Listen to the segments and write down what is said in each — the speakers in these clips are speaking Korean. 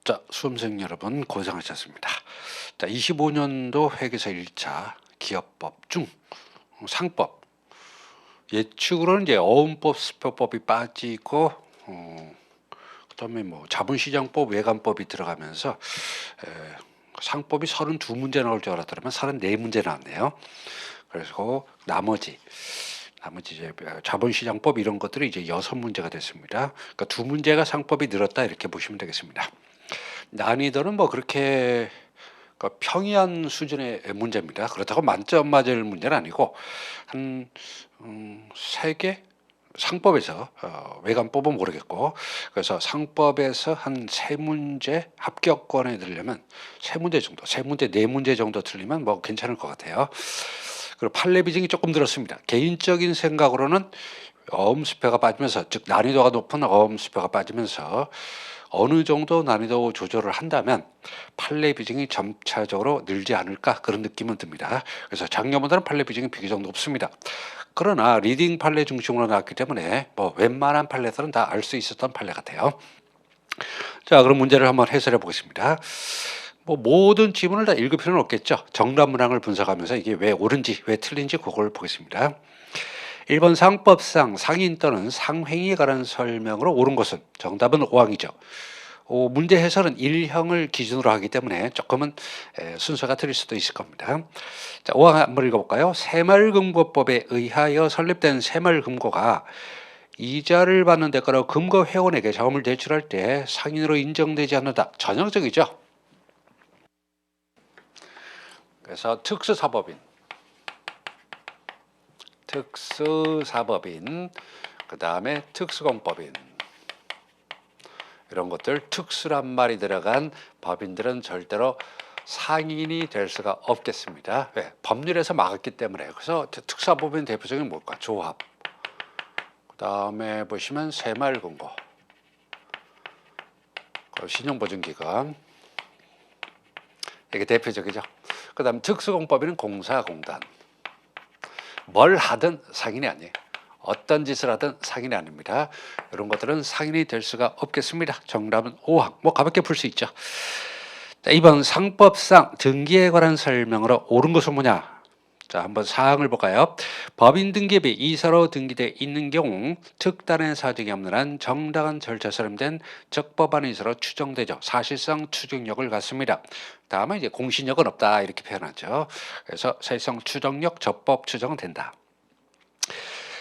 자, 수험생 여러분 고생하셨습니다. 자, 25년도 회계사 1차 기업법 중 상법 예측으로는 이제 어음법, 수표법이 빠지고 그다음에 뭐 자본시장법, 외관법이 들어가면서 상법이 32문제 나올 줄 알았더니만 34문제 나왔네요. 그래서 나머지 이제 자본시장법 이런 것들이 이제 6문제가 됐습니다. 그러니까 2문제가 상법이 늘었다 이렇게 보시면 되겠습니다. 난이도는 뭐 그렇게 그러니까 평이한 수준의 문제입니다. 그렇다고 만점 맞을 문제는 아니고 한 3개 상법에서 외관법은 모르겠고 그래서 상법에서 한 3문제 합격권에 들려면 3문제 정도, 3문제, 4문제 정도 틀리면 뭐 괜찮을 것 같아요. 그리고 판례 비중이 조금 들었습니다. 개인적인 생각으로는 어음수표가 빠지면서 즉 난이도가 높은 어음수표가 빠지면서 어느 정도 난이도 조절을 한다면 판례 비중이 점차적으로 늘지 않을까 그런 느낌은 듭니다. 그래서 작년보다는 판례 비중이 비교적 높습니다. 그러나 리딩 판례 중심으로 나왔기 때문에 뭐 웬만한 판례들은 다 알 수 있었던 판례 같아요. 자, 그럼 문제를 한번 해설해 보겠습니다. 뭐 모든 지문을 다 읽을 필요는 없겠죠. 정답 문항을 분석하면서 이게 왜 옳은지 왜 틀린지 그걸 보겠습니다. 1번 상법상 상인 또는 상행위에 관한 설명으로 옳은 것은 정답은 5항이죠. 문제 해설은 1형을 기준으로 하기 때문에 조금은 순서가 틀릴 수도 있을 겁니다. 자, 5항 한번 읽어볼까요? 새마을금고법에 의하여 설립된 새마을금고가 이자를 받는 대가로 금고 회원에게 자금을 대출할 때 상인으로 인정되지 않는다. 전형적이죠. 그래서 특수사법인, 그 다음에 특수공법인 이런 것들 특수란 말이 들어간 법인들은 절대로 상인이 될 수가 없겠습니다. 왜? 법률에서 막았기 때문에. 그래서 특수사법인 대표적인 뭘까? 조합. 그 다음에 보시면 새마을금고, 신용보증기관 이게 대표적이죠. 그 다음 특수공법인은 공사공단. 뭘 하든 상인이 아니에요. 어떤 짓을 하든 상인이 아닙니다. 이런 것들은 상인이 될 수가 없겠습니다. 정답은 5항. 뭐 가볍게 풀 수 있죠. 자, 2번 상법상 등기에 관한 설명으로 옳은 것은 뭐냐? 자, 한번 사항을 볼까요? 법인 등기업이 이사로 등기돼 있는 경우 특단의 사정이 없는 한 정당한 절차 수렴된 적법한 이사로 추정되죠. 사실상 추정력을 갖습니다. 다음에 이제 공신력은 없다 이렇게 표현하죠. 그래서 사실상 추정력, 적법 추정은 된다.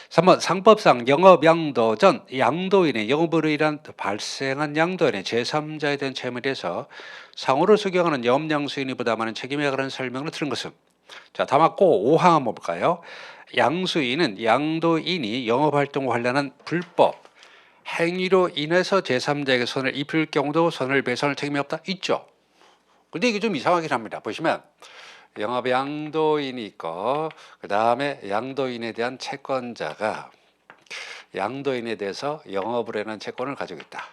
3번 상법상 영업양도 전 양도인의 영업으로 인한 발생한 양도인의 제3자에 대한 채무에 대해서 상호를 수경하는 영업양수인이 부담하는 책임에 관한 설명을 들은 것은 자, 다 맞고 5항 한번 볼까요? 양수인은 양도인이 영업활동과 관련한 불법 행위로 인해서 제3자에게 손을 입힐 경우도 손해배상할 책임이 없다? 있죠. 근데 이게 좀 이상하긴 합니다. 보시면 영업 양도인이 있고 그 다음에 양도인에 대한 채권자가 양도인에 대해서 영업으로 인한 채권을 가지고 있다.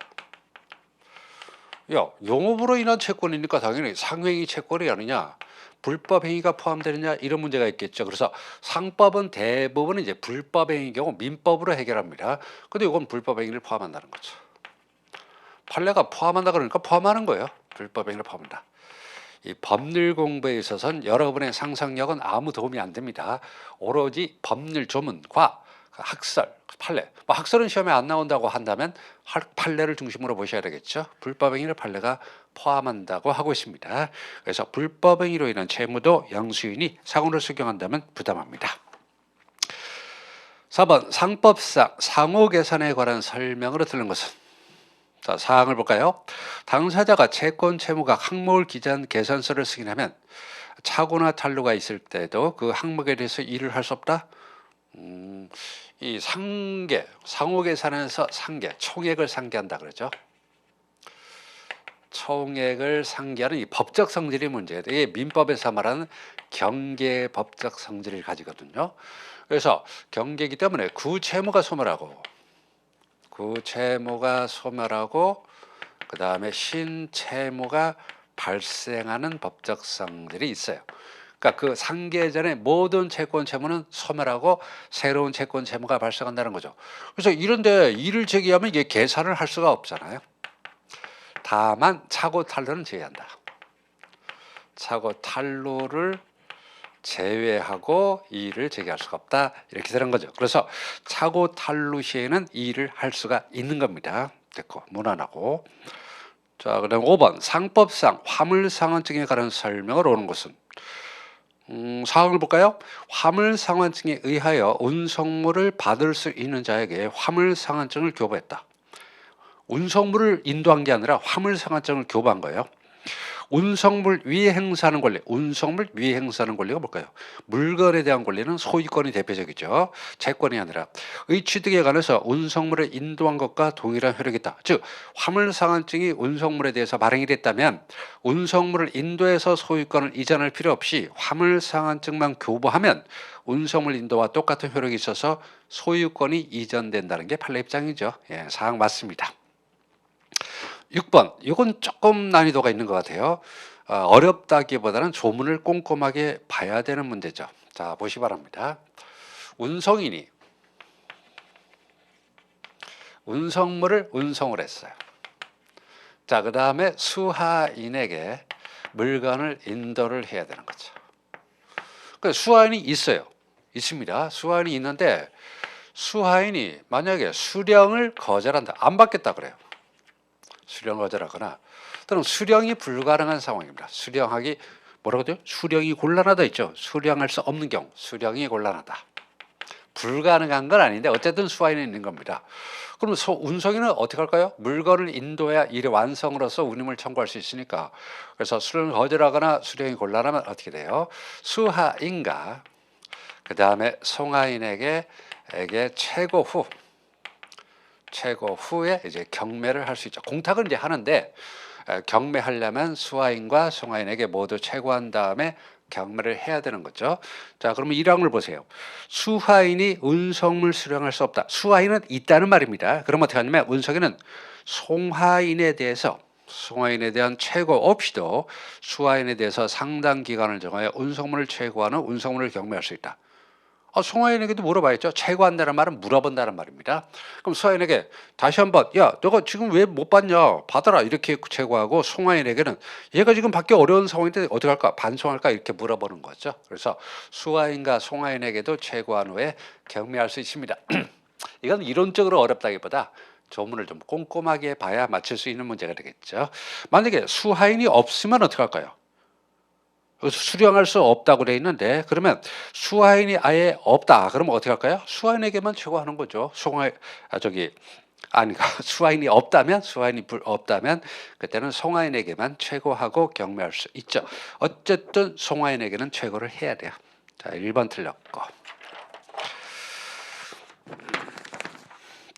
영업으로 인한 채권이니까 당연히 상행위 채권이 아니냐, 불법 행위가 포함되느냐 이런 문제가 있겠죠. 그래서 상법은 대부분 이제 불법 행위 경우 민법으로 해결합니다. 근데 이건 불법 행위를 포함한다는 거죠. 판례가 포함한다 그러니까 포함하는 거예요. 불법 행위를 포함한다. 이 법률 공부에 있어서는 여러분의 상상력은 아무 도움이 안 됩니다. 오로지 법률 조문과 학설, 판례. 뭐 학설은 시험에 안 나온다고 한다면 판례를 중심으로 보셔야 되겠죠. 불법 행위를 판례가 포함한다고 하고 있습니다. 그래서 불법 행위로 인한 채무도 양수인이 상호를 수경한다면 부담합니다. 4번 상법상 상호계산에 관한 설명으로 들은 것은 자, 사항을 볼까요? 당사자가 채권 채무가 항목을 기재한 계산서를 쓰긴 하면 착오나 탈루가 있을 때도 그 항목에 대해서 일을 할 수 없다? 이 상계, 상호계산에서 상계, 총액을 상계한다 그러죠. 총액을 상계하는 이 법적 성질이 문제예요. 이게 민법에서 말하는 경계 법적 성질을 가지거든요. 그래서 경계이기 때문에 구채무가 소멸하고 그 다음에 신채무가 발생하는 법적성들이 있어요. 그러니까 그 상계 전에 모든 채권 채무는 소멸하고 새로운 채권 채무가 발생한다는 거죠. 그래서 이런데 일을 제기하면 이게 계산을 할 수가 없잖아요. 다만 차고 탄로는 제외한다. 차고 탄로를 제외하고 이의를 제기할 수가 없다. 이렇게 되는 거죠. 그래서 차고 탄로 시에는 이의를 할 수가 있는 겁니다. 됐고 무난하고. 자, 그다음 5번 상법상 화물상환증에 관한 설명을 오는 것은 사항을 볼까요? 화물상환증에 의하여 운송물을 받을 수 있는 자에게 화물상환증을 교부했다. 운송물을 인도한 게 아니라 화물상환증을 교부한 거예요. 운송물 위에 행사하는 권리, 운송물 위에 행사하는 권리가 뭘까요? 물건에 대한 권리는 소유권이 대표적이죠. 채권이 아니라 의취득에 관해서 운송물을 인도한 것과 동일한 효력이 있다. 즉 화물상환증이 운송물에 대해서 발행이 됐다면 운송물을 인도해서 소유권을 이전할 필요 없이 화물상환증만 교부하면 운송물 인도와 똑같은 효력이 있어서 소유권이 이전된다는 게 판례 입장이죠. 예, 사항 맞습니다. 6번 이건 조금 난이도가 있는 것 같아요. 어렵다기보다는 조문을 꼼꼼하게 봐야 되는 문제죠. 자, 보시 바랍니다. 운송인이 운송물을 운송을 했어요. 자, 그 다음에 수하인에게 물건을 인도를 해야 되는 거죠. 그 수하인이 있어요. 있습니다. 수하인이 있는데 수하인이 만약에 수령을 거절한다. 안 받겠다 그래요. 수령 거절하거나 또는 수령이 불가능한 상황입니다. 수령하기 뭐라고 돼요? 수령이 곤란하다 있죠. 수령할 수 없는 경우 수령이 곤란하다. 불가능한 건 아닌데 어쨌든 수하인이 있는 겁니다. 그럼 운송인은 어떻게 할까요? 물건을 인도해야 일의 완성으로서 운임을 청구할 수 있으니까. 그래서 수령을 거절하거나 수령이 곤란하면 어떻게 돼요? 수하인과 그 다음에 송하인에게 최고 후에 이제 경매를 할 수 있죠. 공탁은 이제 하는데 경매하려면 수하인과 송하인에게 모두 최고한 다음에 경매를 해야 되는 거죠. 자, 그러면 1항을 보세요. 수하인이 운송물 수령할 수 없다. 수하인은 있다는 말입니다. 그럼 어떻게 하냐면 운송인은 송하인에 대한 최고 없이도 수하인에 대해서 상당 기간을 정하여 운송물을 최고하는 운송물을 경매할 수 있다. 송하인에게도 물어봐야죠. 최고한다는 말은 물어본다는 말입니다. 그럼 수하인에게 다시 한번 야 너가 지금 왜 못 받냐 받아라 이렇게 최고하고 송하인에게는 얘가 지금 받기 어려운 상황인데 어떻게 할까 반송할까 이렇게 물어보는 거죠. 그래서 수하인과 송하인에게도 최고한 후에 경매할 수 있습니다. 이건 이론적으로 어렵다기보다 조문을 좀 꼼꼼하게 봐야 맞출 수 있는 문제가 되겠죠. 만약에 수하인이 없으면 어떻게 할까요? 수령할 수 없다고 되어 있는데 그러면 수하인이 아예 없다. 그러면 어떻게 할까요? 수하인에게만 최고하는 거죠. 수하인이 없다면 그때는 송하인에게만 최고하고 경매할 수 있죠. 어쨌든 송하인에게는 최고를 해야 돼요. 자, 1번 틀렸고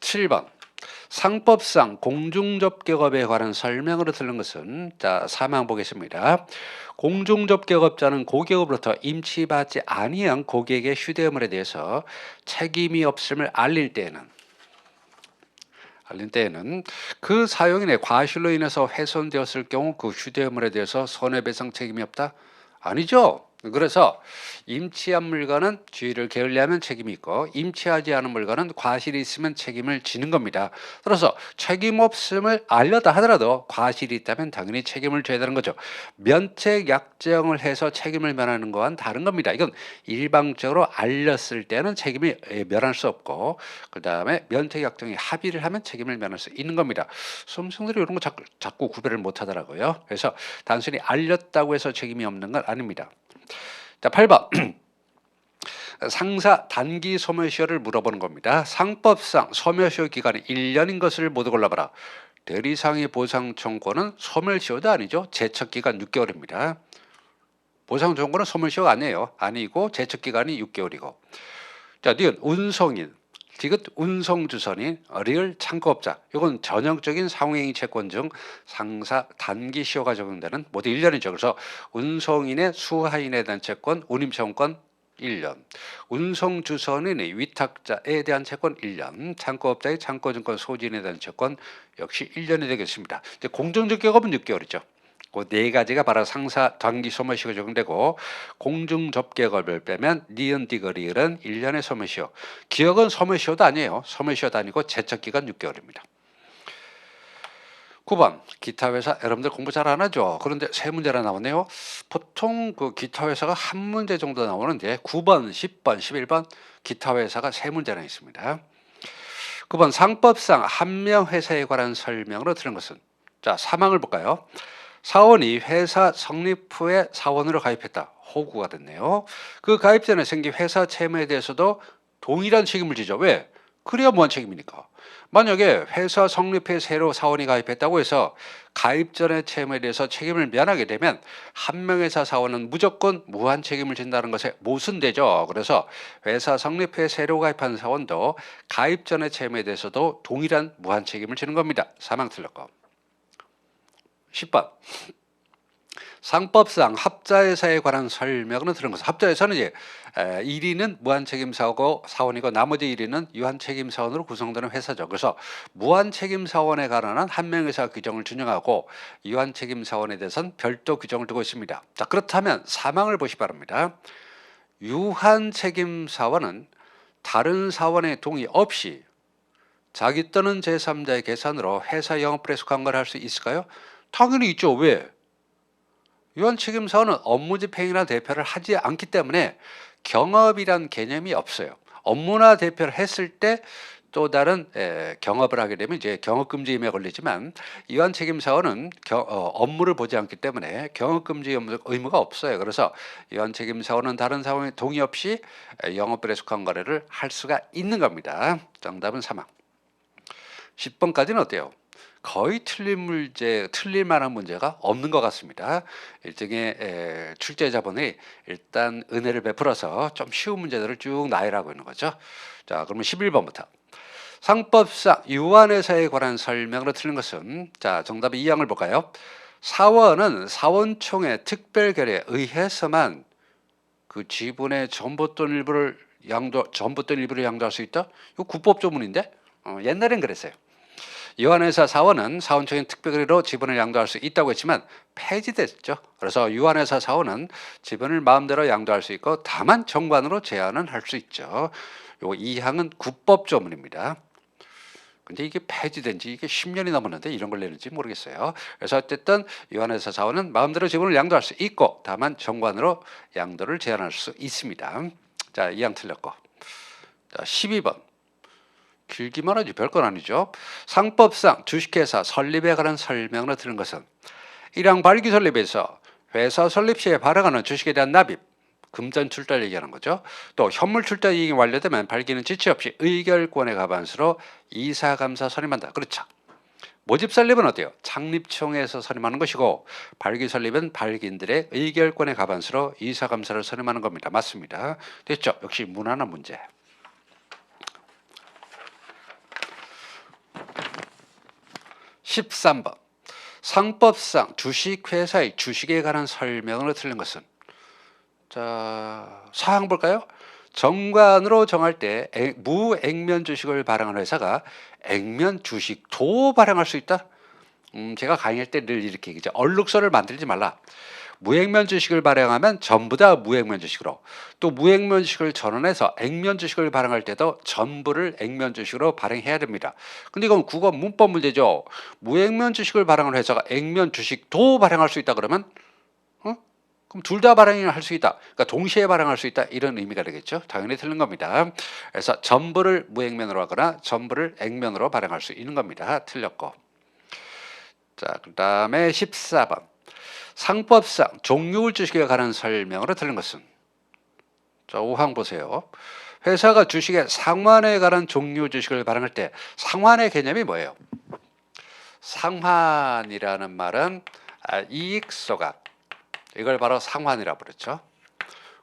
7번 상법상 공중접객업에 관한 설명으로 들은 것은 자, 사망 보겠습니다. 공중접객업자는 고객으로부터 임치받지 아니한 고객의 휴대물에 대해서 책임이 없음을 알릴 때에는 그 사용인의 과실로 인해서 훼손되었을 경우 그 휴대물에 대해서 손해배상 책임이 없다? 아니죠. 그래서 임치한 물건은 주의를 게을리하면 책임이 있고 임치하지 않은 물건은 과실이 있으면 책임을 지는 겁니다. 그래서 책임 없음을 알렸다 하더라도 과실이 있다면 당연히 책임을 져야 되는 거죠. 면책 약정을 해서 책임을 면하는 거와는 다른 겁니다. 이건 일방적으로 알렸을 때는 책임이 면할 수 없고 그 다음에 면책 약정에 합의를 하면 책임을 면할 수 있는 겁니다. 수험생들이 이런 거 자꾸 구별을 못 하더라고요. 그래서 단순히 알렸다고 해서 책임이 없는 건 아닙니다. 자, 8번 상사 단기 소멸시효를 물어보는 겁니다. 상법상 소멸시효 기간이 1년인 것을 모두 골라봐라. 대리상의 보상 청구는 소멸시효도 아니죠. 제척기간 6개월입니다. 보상 청구는 소멸시효가 아니고 제척기간이 6개월이고 자, 니은 운송인 디귿 운송주선인 리을 창고업자 이건 전형적인 상호행위 채권 중 상사 단기 시효가 적용되는 모두 1년이죠. 그래서 운송인의 수하인에 대한 채권 운임채권권 1년 운송주선인의 위탁자에 대한 채권 1년 창고업자의 창고증권 소지인에 대한 채권 역시 1년이 되겠습니다. 이제 공정접객업은 6개월이죠. 그 네 가지가 바로 상사 단기 소멸시효가 적용되고 공중접객업을 빼면 니은 디귿은 1년의 소멸시효. 기억은 소멸시효도 아니에요. 소멸시효도 아니고 제척기간 6개월입니다. 9번 기타 회사 여러분들 공부 잘 안 하죠? 그런데 세 문제나 나오네요. 보통 그 기타 회사가 한 문제 정도 나오는데 9번, 10번, 11번 기타 회사가 세 문제나 있습니다. 9번 상법상 한 명 회사에 관한 설명으로 들은 것은 자 사망을 볼까요? 사원이 회사 성립 후에 사원으로 가입했다. 호구가 됐네요. 그 가입 전에 생긴 회사 채무에 대해서도 동일한 책임을 지죠. 왜? 그래야 무한 책임이니까. 만약에 회사 성립해 새로 사원이 가입했다고 해서 가입 전의 채무에 대해서 책임을 면하게 되면 한 명회사 사원은 무조건 무한 책임을 진다는 것에 모순되죠. 그래서 회사 성립해 새로 가입한 사원도 가입 전의 채무에 대해서도 동일한 무한 책임을 지는 겁니다. 사망 틀렸고. 10번 상법상 합자회사에 관한 설명은 들은 것은 합자회사는 이제 1위는 무한책임사고 사원이고 나머지 1위는 유한책임사원으로 구성되는 회사죠. 그래서 무한책임사원에 관한 한명회사 규정을 준용하고 유한책임사원에 대해서는 별도 규정을 두고 있습니다. 자 그렇다면 사망을 보시 바랍니다. 유한책임사원은 다른 사원의 동의 없이 자기 또는 제3자의 계산으로 회사 영업에 속한 걸 할 수 있을까요? 당연히 있죠. 왜? 유한책임사원은 업무집행이나 대표를 하지 않기 때문에 경업이란 개념이 없어요. 업무나 대표를 했을 때 또 다른 경업을 하게 되면 이제 경업금지 임에 걸리지만 유한책임사원은 업무를 보지 않기 때문에 경업금지 의무가 없어요. 그래서 유한책임사원은 다른 사원의 동의 없이 영업에 속한 거래를 할 수가 있는 겁니다. 정답은 사망. 10번까지는 어때요? 거의 틀린 문제, 틀릴 만한 문제가 없는 것 같습니다. 일종의 출제자분이 일단 은혜를 베풀어서 좀 쉬운 문제들을 쭉 나열하고 있는 거죠. 자, 그러면 11번부터. 상법상 유한회사에 관한 설명으로 틀린 것은 자, 정답 2항을 볼까요? 사원은 사원총회 특별결의에 의해서만 그 지분의 전부 또는 일부를 양도할 수 있다? 이거 국법 조문인데? 옛날엔 그랬어요. 유한회사 사원은 사원총회 특별결의로 지분을 양도할 수 있다고 했지만 폐지됐죠. 그래서 유한회사 사원은 지분을 마음대로 양도할 수 있고 다만 정관으로 제한은 할 수 있죠. 요 2항은 국법 조문입니다. 근데 이게 폐지된 지 이게 10년이 넘었는데 이런 걸 내는지 모르겠어요. 그래서 어쨌든 유한회사 사원은 마음대로 지분을 양도할 수 있고 다만 정관으로 양도를 제한할 수 있습니다. 자, 2항 틀렸고. 자, 12번. 길기만 하지 별건 아니죠. 상법상 주식회사 설립에 관한 설명으로 들은 것은 1항 발기 설립에서 회사 설립 시에 발행하는 주식에 대한 납입, 금전 출자를 얘기하는 거죠. 또 현물 출자 이익이 완료되면 발기는 지체 없이 의결권의 과반수로 이사감사 선임한다. 그렇죠. 모집 설립은 어때요? 창립총회에서 선임하는 것이고 발기 설립은 발기인들의 의결권의 과반수로 이사감사를 선임하는 겁니다. 맞습니다. 됐죠? 역시 무난한 문제. 13번 상법상 주식회사의 주식에 관한 설명으로 틀린 것은 자 사항 볼까요? 정관으로 정할 때 무액면 주식을 발행하는 회사가 액면 주식도 발행할 수 있다? 제가 강의할 때 늘 이렇게 얘기죠. 얼룩서를 만들지 말라. 무액면 주식을 발행하면 전부 다 무액면 주식으로 또 무액면 주식을 전환해서 액면 주식을 발행할 때도 전부를 액면 주식으로 발행해야 됩니다. 근데 이건 국어 문법 문제죠. 무액면 주식을 발행하는 회사가 액면 주식도 발행할 수 있다 그러면 그럼 둘 다 발행을 할 수 있다. 그러니까 동시에 발행할 수 있다. 이런 의미가 되겠죠. 당연히 틀린 겁니다. 그래서 전부를 무액면으로 하거나 전부를 액면으로 발행할 수 있는 겁니다. 틀렸고. 자, 그다음에 14번. 상법상 종료율 주식에 관한 설명으로 들은 것은 자 5항 보세요. 회사가 주식의 상환에 관한 종료 주식을 발행할 때 상환의 개념이 뭐예요? 상환이라는 말은 이익 소각 이걸 바로 상환이라고 그랬죠.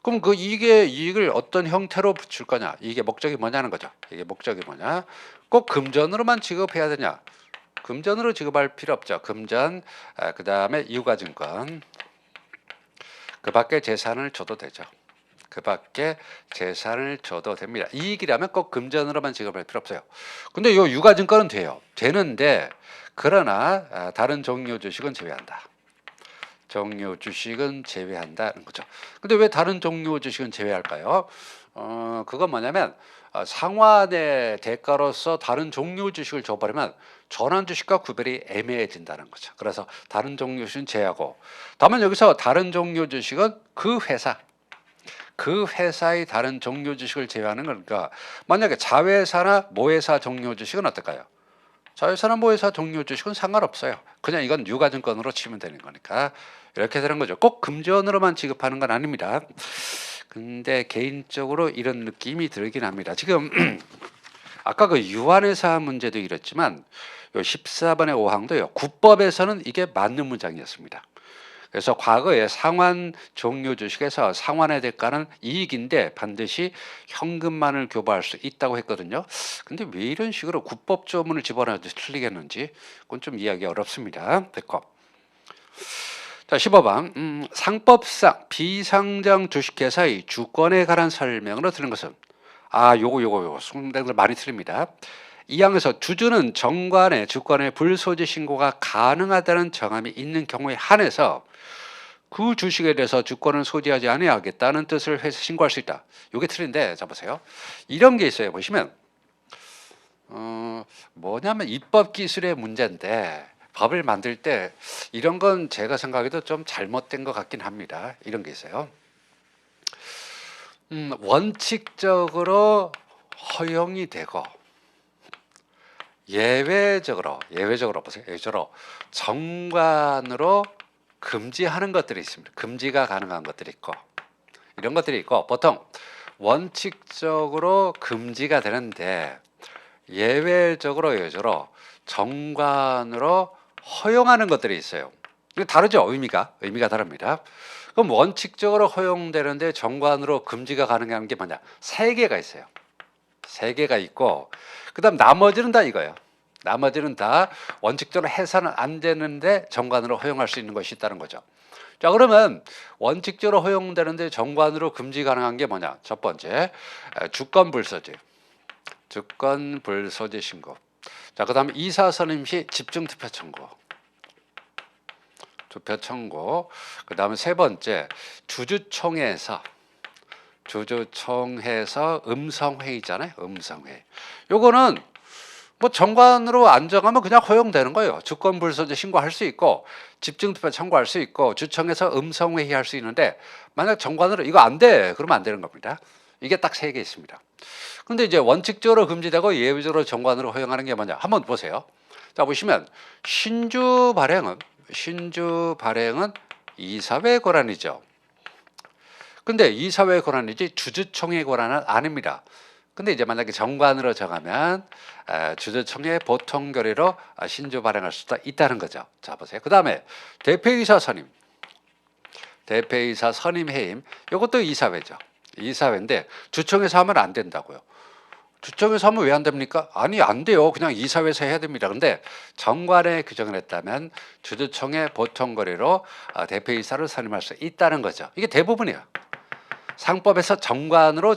그럼 그 이익을 어떤 형태로 줄 거냐? 이게 목적이 뭐냐는 거죠. 이게 목적이 뭐냐? 꼭 금전으로만 지급해야 되냐? 금전으로 지급할 필요 없죠. 금전, 그 다음에 유가증권, 그 밖에 재산을 줘도 되죠. 그 밖에 재산을 줘도 됩니다. 이익이라면 꼭 금전으로만 지급할 필요 없어요. 근데 이 유가증권은 돼요. 되는데 그러나 다른 종료 주식은 제외한다. 종료 주식은 제외한다는 거죠. 근데 왜 다른 종료 주식은 제외할까요? 그건 뭐냐면 상환의 대가로서 다른 종류 주식을 줘버리면 전환 주식과 구별이 애매해진다는 거죠. 그래서 다른 종류 주식은 제하고, 다만 여기서 다른 종류 주식은 그 회사의 다른 종류 주식을 제외하는 거니까, 만약에 자회사나 모회사 종류 주식은 어떨까요? 자회사나 모회사 종류 주식은 상관없어요. 그냥 이건 유가증권으로 치면 되는 거니까 이렇게 되는 거죠. 꼭 금전으로만 지급하는 건 아닙니다. 근데 개인적으로 이런 느낌이 들긴 합니다. 지금 아까 그 유한회사 문제도 이랬지만 요 14번의 5항도요. 국법에서는 이게 맞는 문장이었습니다. 그래서 과거에 상환 종류 주식에서 상환의 대가는 이익인데 반드시 현금만을 교부할 수 있다고 했거든요. 근데 왜 이런 식으로 국법 조문을 집어넣어도 틀리겠는지 그건 좀 이해하기 어렵습니다. 됐고. 자, 15번. 상법상 비상장 주식회사의 주권에 관한 설명으로 드는 것은, 요거 수험생들 많이 틀립니다. 이 항에서 주주는 정관의 주권의 불소지 신고가 가능하다는 정함이 있는 경우에 한해서 그 주식에 대해서 주권을 소지하지 아니하겠다는 뜻을 해서 신고할 수 있다. 이게 틀린데, 자 보세요. 이런 게 있어요. 보시면 뭐냐면 입법 기술의 문제인데, 법을 만들 때 이런 건 제가 생각해도 좀 잘못된 것 같긴 합니다. 이런 게 있어요. 원칙적으로 허용이 되고 예외적으로 보세요. 예외적으로 정관으로 금지하는 것들이 있습니다. 금지가 가능한 것들이 있고, 이런 것들이 있고, 보통 원칙적으로 금지가 되는데 예외적으로 정관으로 허용하는 것들이 있어요. 이거 다르죠? 의미가 다릅니다. 그럼 원칙적으로 허용되는데 정관으로 금지가 가능한 게 뭐냐? 3개가 있어요. 3개가 있고, 그다음 나머지는 다 이거예요. 나머지는 다 원칙적으로 해서는 안 되는데 정관으로 허용할 수 있는 것이 있다는 거죠. 자, 그러면 원칙적으로 허용되는데 정관으로 금지 가능한 게 뭐냐? 첫 번째, 주권 불소지 신고. 자, 그다음에 이사 선임 시 집중 투표 청구. 그다음에 세 번째, 주주총회에서 음성회의잖아요. 음성회의. 요거는 뭐 정관으로 안 정하면 그냥 허용되는 거예요. 주권 불소지 신고할 수 있고, 집중투표 청구할 수 있고, 주청에서 음성회의 할 수 있는데, 만약 정관으로 이거 안 돼, 그러면 안 되는 겁니다. 이게 딱 3개 있습니다. 근데 이제 원칙적으로 금지되고 예외적으로 정관으로 허용하는 게 뭐냐? 한번 보세요. 자, 보시면 신주 발행은 이사회 권한이죠. 근데 이사회 권한이지 주주총회 권한은 아닙니다. 근데 이제 만약에 정관으로 정하면 주주총회 보통 결의로 신주 발행할 수도 있다는 거죠. 자, 보세요. 그 다음에 대표이사 선임 해임. 이것도 이사회죠. 이사회인데 주총에서 하면 안 된다고요. 주총에서 하면 왜 안 됩니까? 아니, 안 돼요. 그냥 이사회에서 해야 됩니다. 근데 정관에 규정을 했다면 주주총회 보통 거래로 대표이사를 선임할 수 있다는 거죠. 이게 대부분이에요. 상법에서 정관으로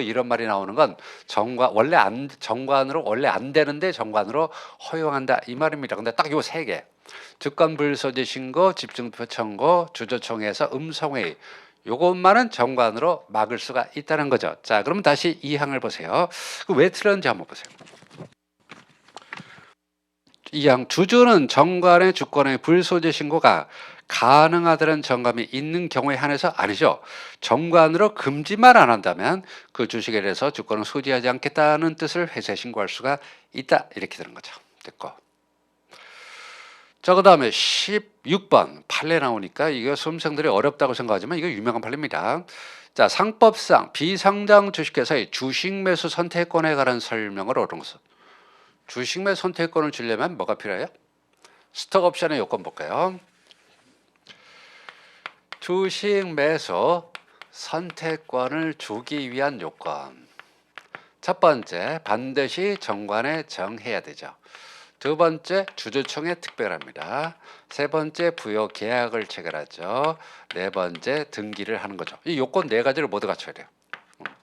이런 말이 나오는 건 정관으로 원래 안 되는데 정관으로 허용한다 이 말입니다. 근데 딱 요 3개. 주권 불소지 신고, 집중투표 청구, 주주총회에서 음성회의. 요것만은 정관으로 막을 수가 있다는 거죠. 자, 그럼 다시 이 항을 보세요. 왜 틀렸는지 한번 보세요. 이 항, 주주는 정관의 주권의 불소지 신고가 가능하다는 정감이 있는 경우에 한해서 아니죠. 정관으로 금지만 안 한다면 그 주식에 대해서 주권을 소지하지 않겠다는 뜻을 회사에 신고할 수가 있다. 이렇게 되는 거죠. 됐고. 자, 그 다음에 16번 판례 나오니까 이거 수험생들이 어렵다고 생각하지만 이거 유명한 판례입니다. 자, 상법상 비상장 주식회사의 주식 매수 선택권에 관한 설명을 얻은 것은, 주식 매수 선택권을 주려면 뭐가 필요해요? 스톡옵션의 요건 볼까요? 주식 매수 선택권을 주기 위한 요건. 첫 번째, 반드시 정관에 정해야 되죠. 두 번째, 주주총회 특별합니다. 세 번째, 부요 계약을 체결하죠. 네 번째, 등기를 하는 거죠. 이 요건 4가지를 모두 갖춰야 돼요.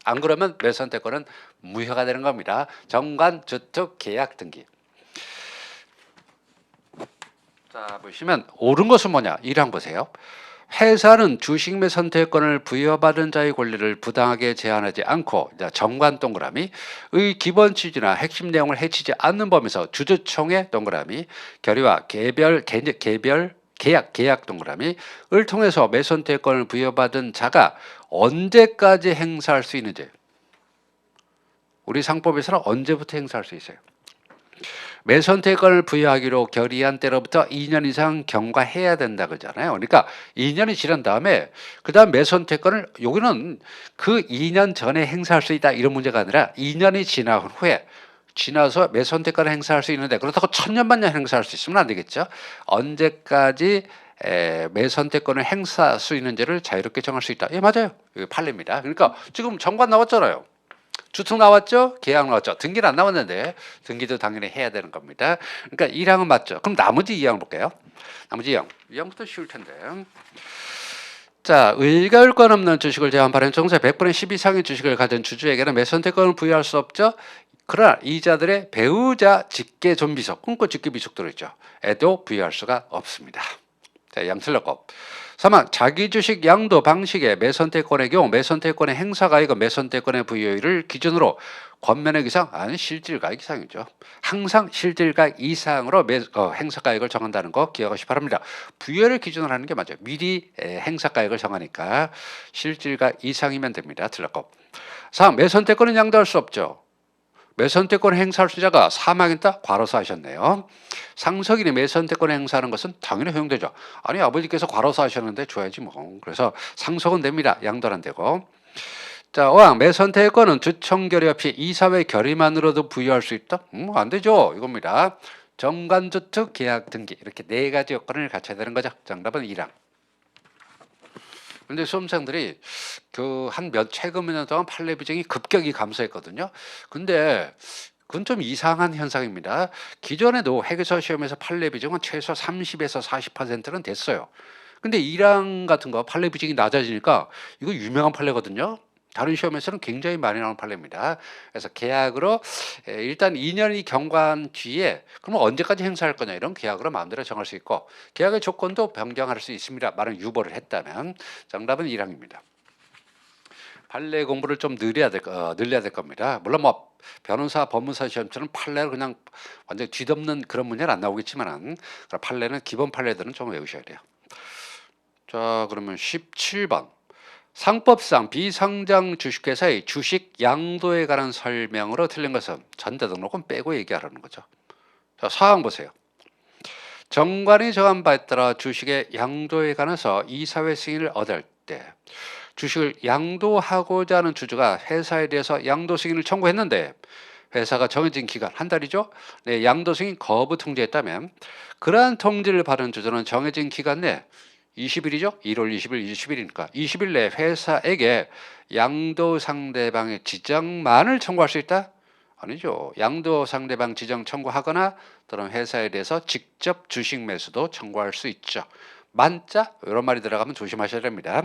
안 그러면 매수 선택권은 무효가 되는 겁니다. 정관, 주특, 계약, 등기. 자, 보시면 옳은 것은 뭐냐? 1항 보세요. 회사는 주식 매 선택권을 부여받은 자의 권리를 부당하게 제한하지 않고 정관 동그라미 의 기본 취지나 핵심 내용을 해치지 않는 범위에서 주주총회 동그라미 결의와 개별 계약 동그라미를 통해서 매 선택권을 부여받은 자가 언제까지 행사할 수 있는지 우리 상법에서는 언제부터 행사할 수 있어요? 매 선택권을 부여하기로 결의한 때로부터 2년 이상 경과해야 된다 그러잖아요. 그러니까 2년이 지난 다음에 그다음 매 선택권을 여기는 그 2년 전에 행사할 수 있다 이런 문제가 아니라 2년이 지난 후에 지나서 매 선택권을 행사할 수 있는데 그렇다고 천년만년 행사할 수 있으면 안 되겠죠. 언제까지 매 선택권을 행사할 수 있는지를 자유롭게 정할 수 있다. 예, 맞아요. 이게 판례입니다. 그러니까 지금 정관 나왔잖아요. 주특 나왔죠? 계약 나왔죠? 등기는 안 나왔는데 등기도 당연히 해야 되는 겁니다. 그러니까 1항은 맞죠. 그럼 나머지 2항 볼게요. 나머지 2항. 2항부터 쉬울 텐데. 자, 의결권 없는 주식을 제한 발행 정세 100분의 10 이상의 주식을 가진 주주에게는 매 선택권을 부여할 수 없죠. 그러나 이자들의 배우자 직계 존비속, 꿈꿔 직계 비속 들어있죠. 에도 부여할 수가 없습니다. 자, 양 틀렸고. 3항 자기 주식 양도 방식의 매선택권의 경우 매선택권의 행사가액은 매선택권의 부여율을 기준으로 권면액 이상 아니 실질가액 이상이죠. 항상 실질가액 이상으로 행사가액을 정한다는 거 기억하시 바랍니다. 부여를 기준으로 하는 게 맞아요. 미리 행사가액을 정하니까 실질가액 이상이면 됩니다. 틀렸고. 3. 매선택권은 양도할 수 없죠. 매선택권 행사할 수자가 사망했다? 과로사 하셨네요. 상속인이 매선택권 행사하는 것은 당연히 허용되죠. 아니 아버지께서 과로사 하셨는데 줘야지 뭐. 그래서 상속은 됩니다. 양도는 안 되고. 자, 5항 매선택권은 주총결의 없이 이사회 결의만으로도 부여할 수 있다? 안 되죠. 이겁니다. 정관주특 계약 등기 이렇게 4가지 요건을 갖춰야 되는 거죠. 정답은 1항. 근데 수험생들이 그 최근 몇 년 동안 판례 비중이 급격히 감소했거든요. 근데 그건 좀 이상한 현상입니다. 기존에도 회계사 시험에서 판례 비중은 최소 30에서 40%는 됐어요. 근데 1항 같은 거 판례 비중이 낮아지니까 이거 유명한 판례거든요. 다른 시험에서는 굉장히 많이 나오는 판례입니다. 그래서 계약으로 일단 2년이 경과한 뒤에 그러면 언제까지 행사할 거냐 이런 계약으로 마음대로 정할 수 있고 계약의 조건도 변경할 수 있습니다. 만약 유보를 했다면 정답은 1항입니다. 판례 공부를 좀 늘려야 될 겁니다. 물론 뭐 변호사, 법무사 시험처럼 판례를 그냥 완전 뒤덮는 그런 문제는 안 나오겠지만은 판례는 기본 판례들은 좀 외우셔야 돼요. 자, 그러면 17번. 상법상 비상장 주식회사의 주식 양도에 관한 설명으로 틀린 것은 전자등록은 빼고 얘기하라는 거죠. 자, 사항 보세요. 정관이 정한 바에 따라 주식의 양도에 관해서 이사회 승인을 얻을 때 주식을 양도하고자 하는 주주가 회사에 대해서 양도 승인을 청구했는데 회사가 정해진 기간 한 달이죠. 네, 양도 승인 거부 통지했다면 그러한 통지를 받은 주주는 정해진 기간 내 20일이죠. 1월 20일, 20일이니까 20일 내 회사에게 양도 상대방의 지정만을 청구할 수 있다? 아니죠. 양도 상대방 지정 청구하거나 또는 회사에 대해서 직접 주식 매수도 청구할 수 있죠. 만자 이런 말이 들어가면 조심하셔야 됩니다.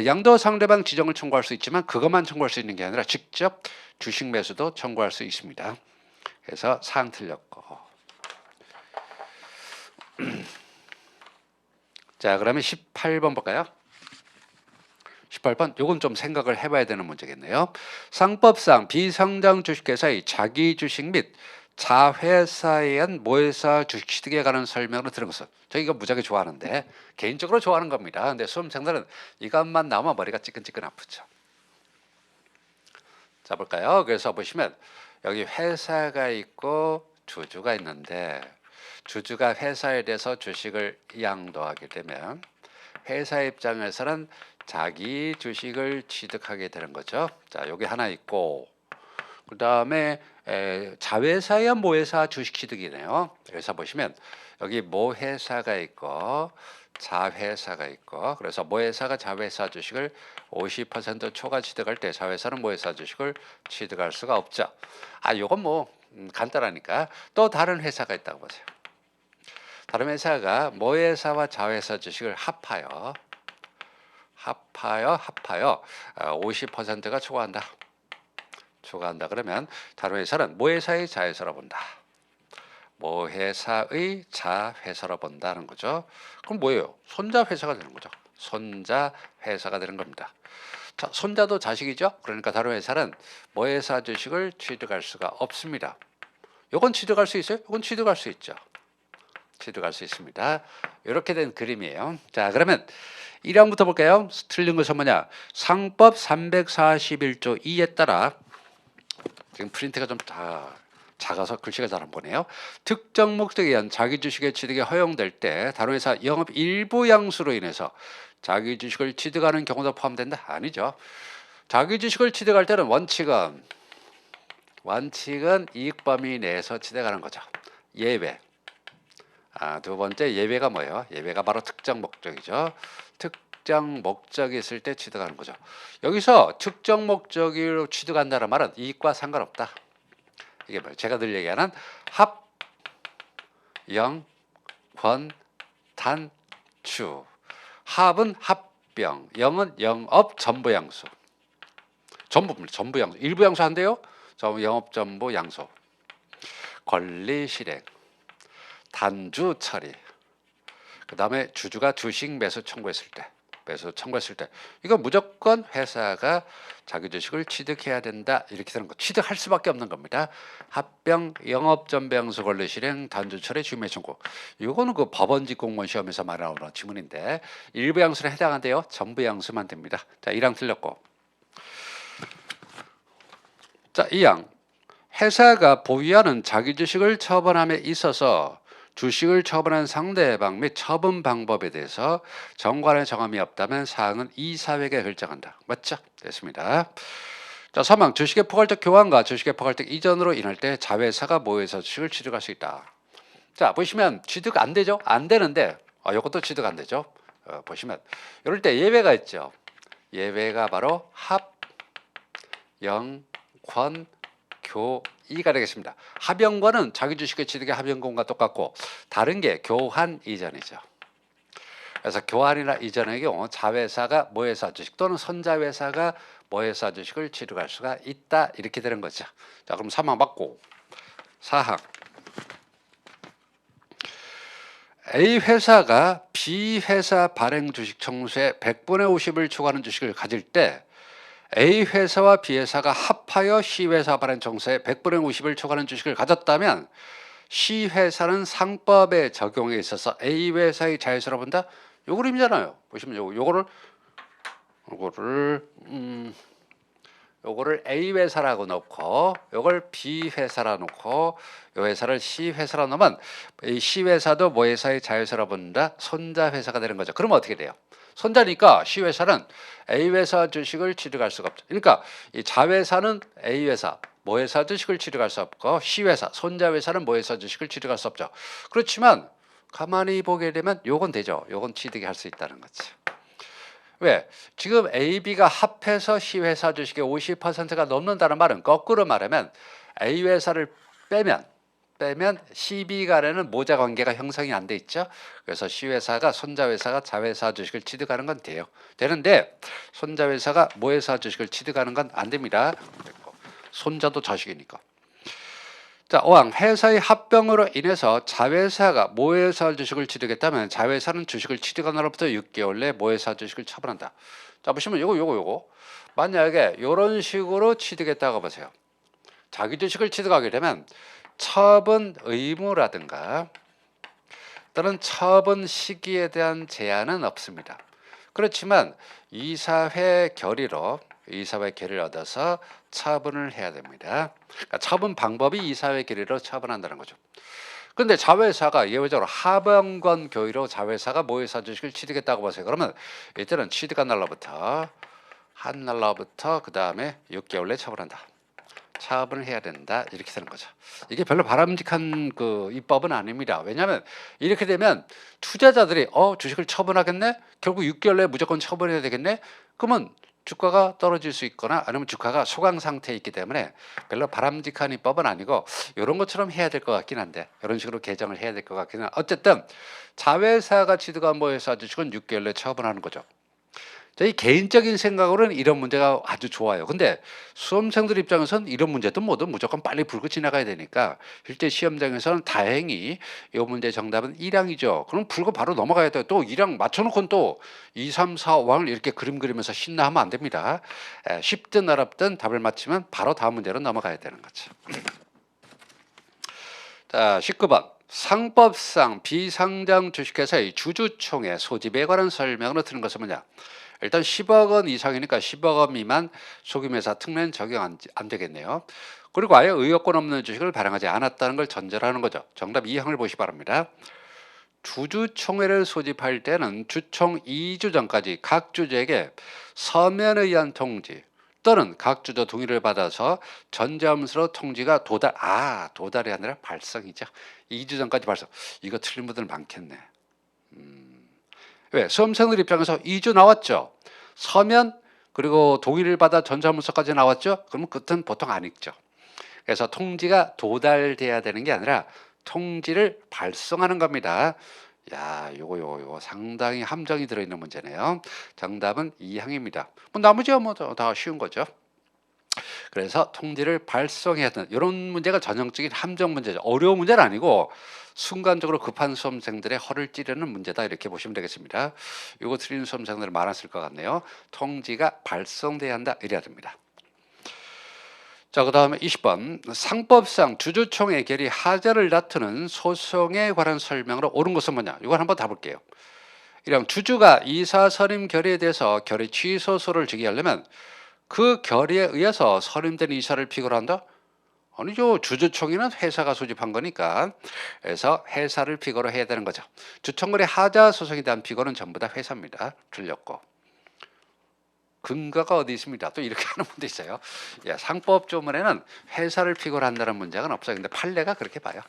양도 상대방 지정을 청구할 수 있지만 그것만 청구할 수 있는 게 아니라 직접 주식 매수도 청구할 수 있습니다. 그래서 사항 틀렸고. 자, 그러면 18번 볼까요? 18번 요건 좀 생각을 해봐야 되는 문제겠네요. 상법상 비상장 주식회사의 자기 주식 및 자회사에 의한 모회사 주식 취득에 관한 설명으로 들은 것은 저 이거 무지하게 좋아하는데 개인적으로 좋아하는 겁니다. 근데 수험생들은 이것만 나오면 머리가 찌끈찌끈 아프죠. 자, 볼까요? 그래서 보시면 여기 회사가 있고 주주가 있는데 주주가 회사에 대해서 주식을 양도하게 되면 회사 입장에서는 자기 주식을 취득하게 되는 거죠. 자, 여기 하나 있고 그 다음에 자회사야 모회사 주식 취득이네요. 그래서 보시면 여기 모회사가 있고 자회사가 있고 그래서 모회사가 자회사 주식을 50% 초과 취득할 때 자회사는 모회사 주식을 취득할 수가 없죠. 요건 뭐 간단하니까 또 다른 회사가 있다고 보세요. 다른 회사가 모회사와 자회사 주식을 합하여 50%가 초과한다. 그러면 다른 회사는 모회사의 자회사로 본다. 모회사의 자회사로 본다는 거죠. 그럼 뭐예요? 손자회사가 되는 거죠. 손자 회사가 되는 겁니다. 자, 손자도 자식이죠. 그러니까 다른 회사는 모회사 주식을 취득할 수가 없습니다. 요건 취득할 수 있어요? 요건 취득할 수 있죠. 취득할 수 있습니다. 이렇게 된 그림이에요. 자, 그러면 1항부터 볼까요? 틀린 것은 뭐냐? 상법 341조 2에 따라 지금 프린트가 좀 다 작아서 글씨가 잘 안 보네요. 특정 목적에 의한 자기 주식의 취득이 허용될 때 다른 회사 영업 일부 양수로 인해서 자기 주식을 취득하는 경우도 포함된다? 아니죠. 자기 주식을 취득할 때는 원칙은 이익 범위 내에서 취득하는 거죠. 예외. 두 번째 예외가 뭐예요? 예외가 바로 특정 목적이죠. 특정 목적이 있을 때 취득하는 거죠. 여기서 특정 목적으로 취득한다는 말은 이익과 상관없다. 이게 뭐예요? 제가 늘 얘기하는 합, 영, 권, 단, 추. 합은 합병, 영은 영업 전부 양수. 전부 양수. 일부 양수 안 돼요? 영업 전부 양수. 권리 실행, 단주 처리. 그다음에 주주가 주식 매수 청구했을 때. 이거 무조건 회사가 자기 주식을 취득해야 된다. 이렇게 되는 거. 취득할 수밖에 없는 겁니다. 합병, 영업 전부 양수 권리 실행, 단주 처리, 주식 매수 청구. 이거는 그 법원직 공무원 시험에서 많이 나오는 지문인데 일부 양수는 해당한데요. 전부 양수만 됩니다. 자, 1항 틀렸고. 자, 2항. 회사가 보유하는 자기 주식을 처분함에 있어서 주식을 처분한 상대방 및 처분 방법에 대해서 정관의 정함이 없다면 사항은 이사회가 결정한다. 맞죠? 됐습니다. 자, 3항. 주식의 포괄적 교환과 주식의 포괄적 이전으로 인할 때 자회사가 모여서 주식을 취득할 수 있다. 자, 보시면 취득 안 되죠? 안 되는데 이것도 취득 안 되죠? 보시면 이럴 때 예외가 있죠. 예외가 바로 합, 영, 권, 교, 이가 되겠습니다. 합영권은 자기 주식의 취득의 합영권과 똑같고 다른 게 교환 이전이죠. 그래서 교환이나 이전의 경우 자회사가 모회사 주식 또는 손자회사가 모회사 주식을 취득할 수가 있다. 이렇게 되는 거죠. 자, 그럼 3항 맞고 4항. A 회사가 B 회사 발행 주식 청수의 100분의 50을 초과하는 주식을 가질 때 A 회사와 B 회사가 합하여 C 회사 발행 청수의 100분의 50을 초과하는 주식을 가졌다면 C 회사는 상법의 적용에 있어서 A 회사의 자회사로 본다. 요 그림이잖아요. 보시면 요거를 A 회사라고 놓고 요걸 B 회사라 놓고 요 회사를 C 회사라 놓으면 이 C 회사도 모 회사의 자회사로 본다. 손자 회사가 되는 거죠. 그러면 어떻게 돼요? 손자니까 C 회사는 A 회사 주식을 취득할 수가 없죠. 그러니까 이 자회사는 A 회사, 모 회사 주식을 취득할 수 없고 C 회사, 손자 회사는 모 회사 주식을 취득할 수 없죠. 그렇지만 가만히 보게 되면 요건 되죠. 요건 취득이 할 수 있다는 거죠. 왜? 지금 A, B가 합해서 C 회사 주식의 50%가 넘는다는 말은 거꾸로 말하면 A 회사를 빼면 C, B 간에는 모자 관계가 형성이 안 돼 있죠. 그래서 C 회사가 손자 회사가 자회사 주식을 취득하는 건 돼요. 되는데 손자 회사가 모회사 주식을 취득하는 건 안 됩니다. 손자도 자식이니까. 자, 5항. 회사의 합병으로 인해서 자회사가 모회사 주식을 취득했다면 자회사는 주식을 취득한 날로부터 6개월 내에 모회사 주식을 처분한다. 자, 보시면 요거 만약에 이런 식으로 취득했다고 보세요. 자기 주식을 취득하게 되면 처분 의무라든가 또는 처분 시기에 대한 제한은 없습니다. 그렇지만 이사회 결의를 얻어서 처분을 해야 됩니다. 그러니까 처분 방법이 이사회 결의로 처분한다는 거죠. 그런데 자회사가 예외적으로 합병권 교의로 자회사가 모회사 주식을 취득했다고 보세요. 그러면 이때는 취득한 날로부터 그 다음에 6개월 내에 처분한다. 처분을 해야 된다. 이렇게 되는 거죠. 이게 별로 바람직한 그 입법은 아닙니다. 왜냐하면 이렇게 되면 투자자들이 주식을 처분하겠네? 결국 6개월 내에 무조건 처분해야 되겠네? 그러면 주가가 떨어질 수 있거나 아니면 주가가 소강 상태에 있기 때문에 별로 바람직한 입법은 아니고 이런 것처럼 해야 될 것 같긴 한데 이런 식으로 개정을 해야 될 것 같긴 한데 어쨌든 자회사가 취득한 모회사 주식은 6개월 내에 처분하는 거죠. 저희 개인적인 생각으로는 이런 문제가 아주 좋아요. 근데 수험생들 입장에서는 이런 문제도 모두 무조건 빨리 풀고 지나가야 되니까 실제 시험장에서는 다행히 이 문제 정답은 1항이죠. 그럼 풀고 바로 넘어가야 돼요. 또 1항 맞춰놓고는 또 2, 3, 4, 5항을 이렇게 그림 그리면서 신나하면 안 됩니다. 쉽든 어렵든 답을 맞히면 바로 다음 문제로 넘어가야 되는 거죠. 자, 19번. 상법상 비상장 주식회사의 주주총회 소집에 관한 설명으로 드는 것은 뭐냐? 일단 10억 원 이상이니까 10억 원 미만 소규모회사 특례는 적용 안 되겠네요. 그리고 아예 의혹권 없는 주식을 발행하지 않았다는 걸 전제로 하는 거죠. 정답 2항을 보시 바랍니다. 주주총회를 소집할 때는 주총 2주 전까지 각 주주에게 서면에 의한 통지 또는 각 주주 동의를 받아서 전자문서로 통지가 도달이 아니라 발송이죠. 2주 전까지 발송. 이거 틀린 분들 많겠네. 왜? 수험생들 입장에서 2주 나왔죠. 서면 그리고 동의를 받아 전자문서까지 나왔죠. 그러면 그때는 보통 안 읽죠. 그래서 통지가 도달돼야 되는 게 아니라 통지를 발송하는 겁니다. 야, 요거 상당히 함정이 들어있는 문제네요. 정답은 2항입니다. 뭐 나머지야 뭐 다 쉬운 거죠. 그래서 통지를 발송해야 되는 이런 문제가 전형적인 함정 문제죠. 어려운 문제는 아니고 순간적으로 급한 수험생들의 허를 찌르는 문제다 이렇게 보시면 되겠습니다. 이거 틀린 수험생들 많았을 것 같네요. 통지가 발송돼야 한다 이래야 됩니다. 자, 그 다음에 20번. 상법상 주주총회 결의 하자를 다투는 소송에 관한 설명으로 옳은 것은 뭐냐? 이걸 한번 다 볼게요. 이랑 주주가 이사 선임 결의에 대해서 결의 취소서를 제기하려면 그 결의에 의해서 선임된 이사를 피고로 한다? 아니죠. 주주총회는 회사가 소집한 거니까. 그래서 회사를 피고로 해야 되는 거죠. 주총거래 하자 소송에 대한 피고는 전부 다 회사입니다. 틀렸고. 근거가 어디 있습니다. 또 이렇게 하는 분도 있어요. 상법 조문에는 회사를 피고로 한다는 문제가 없어요. 근데 판례가 그렇게 봐요.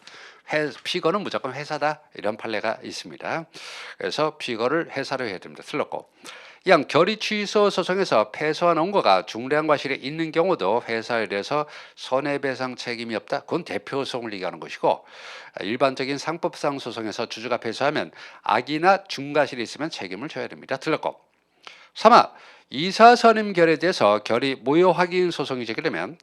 피고는 무조건 회사다 이런 판례가 있습니다. 그래서 피고를 회사로 해야 됩니다. 틀렸고. 이양 결의 취소 소송에서 패소한 원고가 중대한 과실이 있는 경우도 회사에 대해서 손해배상 책임이 없다. 그건 대표 소송을 얘기하는 것이고 일반적인 상법상 소송에서 주주가 패소하면 악이나 중과실이 있으면 책임을 져야 됩니다. 틀렸고. 3화 이사 선임 결에 대해서 결의 무효 확인 소송이 제기되면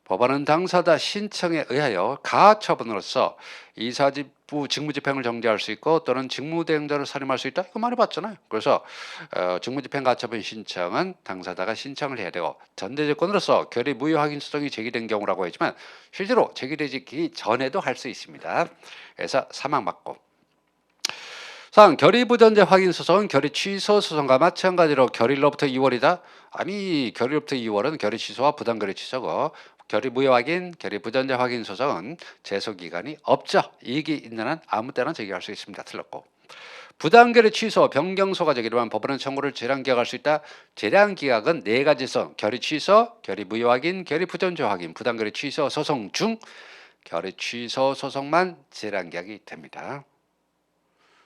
법원은 당사자 신청에 의하여 가처분으로서 이사직부 직무집행을 정지할 수 있고 또는 직무대행자를 선임할 수 있다. 이거 많이 봤잖아요. 그래서 직무집행 가처분 신청은 당사자가 신청을 해야 되고 전대조건으로서 결의 무효 확인 소송이 제기된 경우라고 했지만 실제로 제기되기 전에도 할 수 있습니다. 그래서 사망 맞고. 상 결의 부전제 확인 소송은 결의 취소 소송과 마찬가지로 결의로부터 2월이다. 아니 결의로부터 2월은 결의 취소와 부당결의 취소고 결의 무효 확인, 결의 부전제 확인 소송은 제소 기간이 없죠. 이익이 있는 한 아무 때나 제기할 수 있습니다. 틀렸고. 부당결의 취소, 변경소가 제기되면 법원은 청구를 재량기각할 수 있다. 재량기각은 네 가지 선, 결의 취소, 결의 무효 확인, 결의 부전제 확인, 부당결의 취소 소송 중 결의 취소 소송만 재량기각이 됩니다.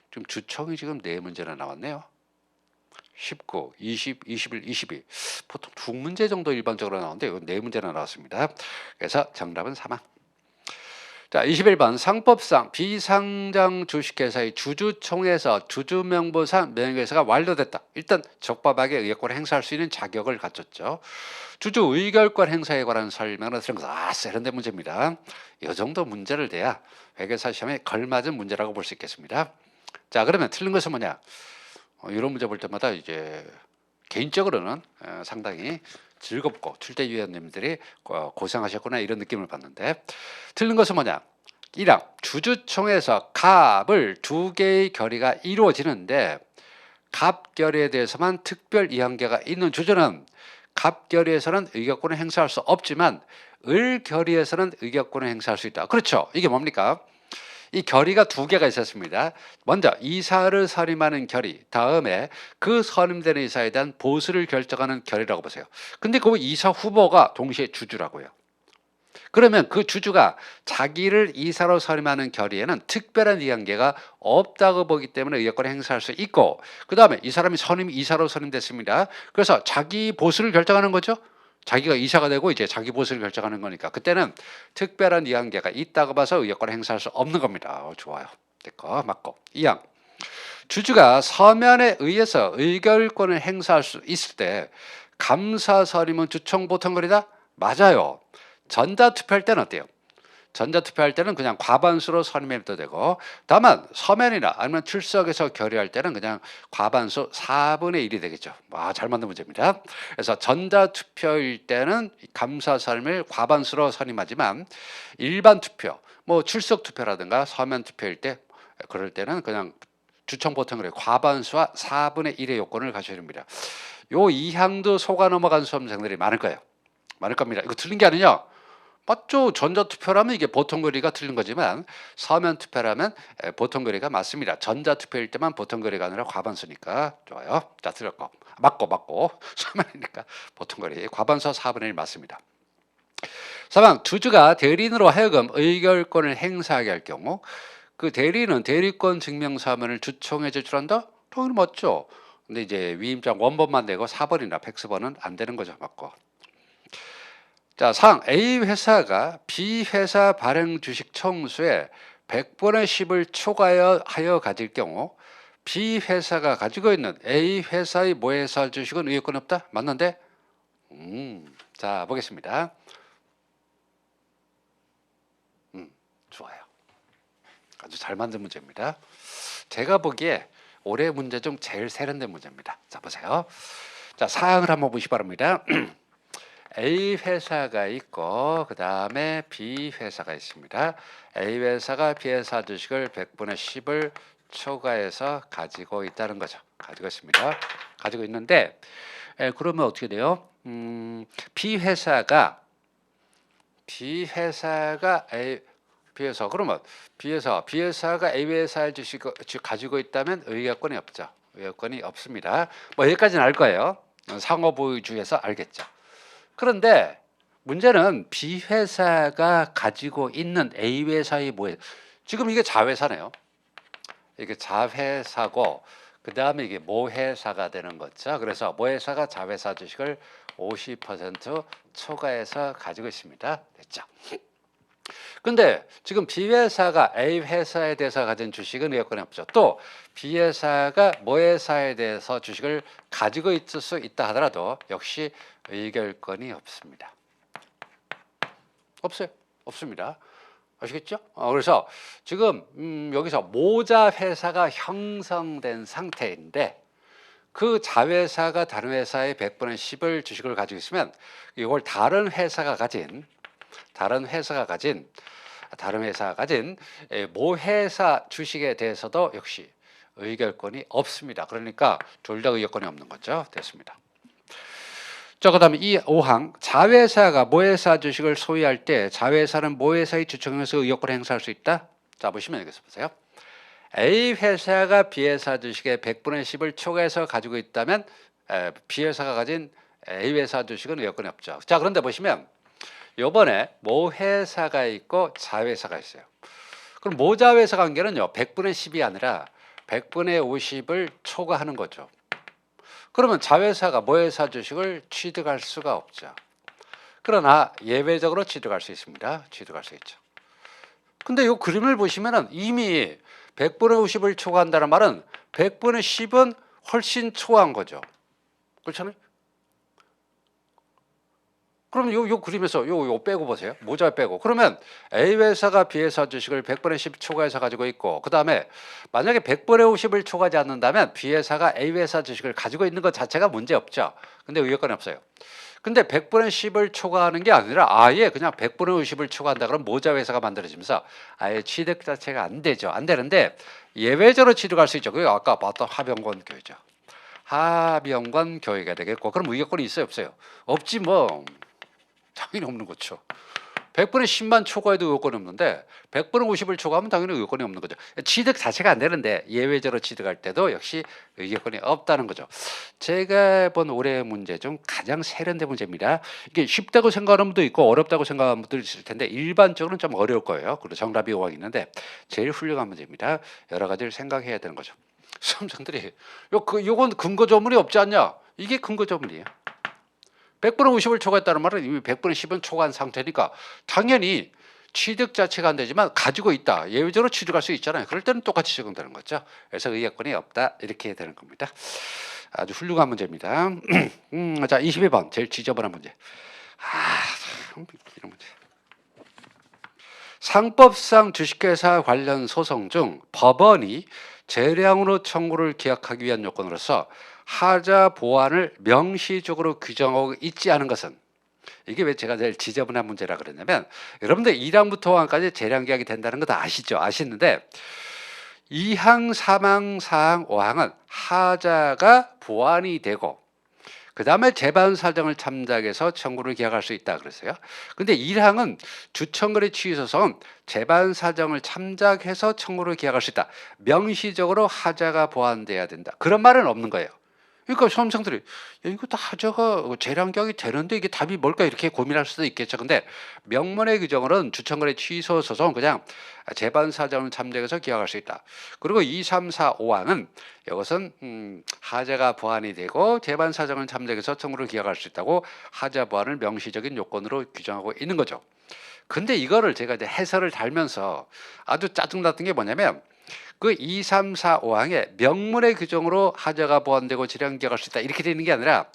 지금 주총이 지금 4문제나 나왔네요. 19, 20, 21, 22. 보통 2문제 정도 일반적으로 나오는데 이건 4문제나 나왔습니다. 그래서 정답은 3항. 자, 21번 상법상 비상장 주식회사의 주주총회에서 주주명부상 명예회사가 완료됐다. 일단 적법하게 의결권을 행사할 수 있는 자격을 갖췄죠. 주주 의결권 행사에 관한 설명을 드린 것은 세련된 문제입니다. 이 정도 문제를 대야 회계사 시험에 걸맞은 문제라고 볼 수 있겠습니다. 자, 그러면 틀린 것은 뭐냐? 이런 문제 볼 때마다 이제 개인적으로는 상당히 즐겁고 출제위원님들이 고생하셨구나 이런 느낌을 받는데 틀린 것은 뭐냐? 1항 주주총회에서 갑을 2개의 결의가 이루어지는데 갑 결의에 대해서만 특별 이한계가 있는 주주는 갑 결의에서는 의결권을 행사할 수 없지만 을 결의에서는 의결권을 행사할 수 있다. 그렇죠? 이게 뭡니까? 이 결의가 2개가 있었습니다. 먼저 이사를 선임하는 결의, 다음에 그 선임되는 이사에 대한 보수를 결정하는 결의라고 보세요. 근데 그 이사 후보가 동시에 주주라고요. 그러면 그 주주가 자기를 이사로 선임하는 결의에는 특별한 이관계가 없다고 보기 때문에 의결권을 행사할 수 있고, 그 다음에 이 사람이 이사로 선임됐습니다. 그래서 자기 보수를 결정하는 거죠. 자기가 이사가 되고 이제 자기 보수를 결정하는 거니까 그때는 특별한 이관계가 있다고 봐서 의결권을 행사할 수 없는 겁니다. 좋아요. 됐고 맞고. 2항 주주가 서면에 의해서 의결권을 행사할 수 있을 때 감사선임은 주총 보통거리다? 맞아요. 전자투표할 때는 어때요? 전자투표할 때는 그냥 과반수로 선임해도 되고, 다만 서면이나 아니면 출석에서 결의할 때는 그냥 과반수 4분의 1이 되겠죠. 잘 만든 문제입니다. 그래서 전자투표일 때는 감사 선임을 과반수로 선임하지만 일반 투표, 뭐 출석 투표라든가 서면 투표일 때 그럴 때는 그냥 주총 보통거리 과반수와 4분의 1의 요건을 갖춰야 됩니다. 요 이항도 속아 넘어간 수험생들이 많을 거예요. 많을 겁니다. 이거 틀린 게 아니냐? 맞죠. 전자투표라면 이게 보통거리가 틀린 거지만 서면 투표라면 보통거리가 맞습니다. 전자투표일 때만 보통거리가 아니라 과반수니까 좋아요. 자, 틀렸고 맞고 서면이니까 보통거리 과반수 4분의 1 맞습니다. 4번 주주가 대리인으로 하여금 의결권을 행사하게 할 경우 그 대리인은 대리권 증명서면을 주총에 제출한다? 당연히 맞죠. 근데 이제 위임장 원본만 내고 4번이나 팩스본은 안 되는 거죠. 맞고. 자, 상 A 회사가 B 회사 발행 주식 총수에 100분의 10을 초과하여 가질 경우 B 회사가 가지고 있는 A 회사의 모회사 주식은 의결권이 없다? 맞는데? 자, 보겠습니다. 좋아요. 아주 잘 만든 문제입니다. 제가 보기에 올해 문제 중 제일 세련된 문제입니다. 자, 보세요. 자, 사항을 한번 보시 바랍니다. A 회사가 있고 그 다음에 B 회사가 있습니다. A 회사가 B 회사 주식을 100분의 10을 초과해서 가지고 있다는 거죠. 가지고 있습니다. 가지고 있는데 그러면 어떻게 돼요? B 회사가 그러면 B 회사가 A 회사의 주식을 가지고 있다면 의결권이 없죠. 의결권이 없습니다. 뭐 여기까지는 알 거예요. 상호보유주에서 알겠죠. 그런데 문제는 B 회사가 가지고 있는 A 회사의 뭐예요? 지금 이게 자회사네요. 이게 자회사고 그 다음에 이게 모회사가 되는 거죠. 그래서 모회사가 자회사 주식을 50% 초과해서 가지고 있습니다. 됐죠? 근데 지금 B 회사가 A 회사에 대해서 가진 주식은 의결권이 없죠. 또 B 회사가 모회사에 대해서 주식을 가지고 있을 수 있다 하더라도 역시 의결권이 없습니다. 없어요. 없습니다. 아시겠죠? 그래서 지금 여기서 모자 회사가 형성된 상태인데 그 자회사가 다른 회사의 100분의 10을 주식을 가지고 있으면 이걸 다른 회사가 가진 모회사 주식에 대해서도 역시 의결권이 없습니다. 그러니까 둘 다 의결권이 없는 거죠. 됐습니다. 자, 그 다음에 이 5항 자회사가 모회사 주식을 소유할 때 자회사는 모회사의 주총에서 의결권을 행사할 수 있다. 자, 보시면 여기서 보세요. A 회사가 B 회사 주식의 100분의 10을 초과해서 가지고 있다면 B 회사가 가진 A 회사 주식은 의결권이 없죠. 자, 그런데 보시면 요번에 모회사가 있고 자회사가 있어요. 그럼 모자회사 관계는요 100분의 10이 아니라 100분의 50을 초과하는 거죠. 그러면 자회사가 모회사 주식을 취득할 수가 없죠. 그러나 예외적으로 취득할 수 있습니다. 취득할 수 있죠. 근데 이 그림을 보시면은 이미 100분의 50을 초과한다는 말은 100분의 10은 훨씬 초과한 거죠. 그렇잖아요. 그럼 요 그림에서 요 빼고 보세요. 모자 빼고. 그러면 A 회사가 B 회사 주식을 100분의 10 초과해서 가지고 있고 그 다음에 만약에 100분의 50을 초과하지 않는다면 B 회사가 A 회사 주식을 가지고 있는 것 자체가 문제 없죠. 근데 의결권이 없어요. 근데 100분의 10을 초과하는 게 아니라 아예 그냥 100분의 50을 초과한다 그러면 모자 회사가 만들어지면서 아예 취득 자체가 안 되죠. 안 되는데 예외적으로 취득할 수 있죠. 그게 아까 봤던 하병권 교회죠. 하병권 교회가 되겠고 그럼 의결권이 있어요 없어요? 없지 뭐. 당연히 없는 거죠. 100분의 10만 초과해도 의결권이 없는데 100분의 50을 초과하면 당연히 의결권이 없는 거죠. 취득 자체가 안 되는데 예외적으로 취득할 때도 역시 의결권이 없다는 거죠. 제가 본 올해 문제 중 가장 세련된 문제입니다. 이게 쉽다고 생각하는 분도 있고 어렵다고 생각하는 분도 있을 텐데 일반적으로는 좀 어려울 거예요. 그리고 정답이 5항 있는데 제일 훌륭한 문제입니다. 여러 가지를 생각해야 되는 거죠. 수험생들이 요건 근거 조문이 없지 않냐? 이게 근거 조문이에요. 100분의 50을 초과했다는 말은 이미 100분의 10은 초과한 상태니까 당연히 취득 자체가 안 되지만 가지고 있다. 예외적으로 취득할 수 있잖아요. 그럴 때는 똑같이 적용되는 거죠. 그래서 의약권이 없다. 이렇게 되는 겁니다. 아주 훌륭한 문제입니다. 자, 22번 제일 지저분한 문제. 이런 문제. 상법상 주식회사 관련 소송 중 법원이 재량으로 청구를 기각하기 위한 요건으로서 하자 보완을 명시적으로 규정하고 있지 않은 것은, 이게 왜 제가 제일 지저분한 문제라 그랬냐면, 여러분들 1항부터 5항까지 재량 계약이 된다는 거 다 아시죠? 아시는데 2항, 3항, 4항, 5항은 하자가 보완이 되고 그 다음에 재반 사정을 참작해서 청구를 기각할 수 있다 그랬어요. 근데 1항은 주청거래 취소소송은 재반 사정을 참작해서 청구를 기각할 수 있다. 명시적으로 하자가 보완돼야 된다. 그런 말은 없는 거예요. 그러니까 수험생들이 야, 이거 다 하자가 재량 계약이 되는데 이게 답이 뭘까 이렇게 고민할 수도 있겠죠. 근데 명문의 규정으로는 주청거래 취소 소송은 그냥 재반 사정을 참작해서 기각할 수 있다. 그리고 2, 3, 4, 5항은 이것은 하자가 보완이 되고 재반 사정을 참작해서 청구를 기각할 수 있다고 하자 보완을 명시적인 요건으로 규정하고 있는 거죠. 근데 이거를 제가 이제 해설을 달면서 아주 짜증났던 게 뭐냐면 그 2, 3, 4, 5항에 명문의 규정으로 하자가 보완되고 재량 기각할 수 있다 이렇게 되는 게 아니라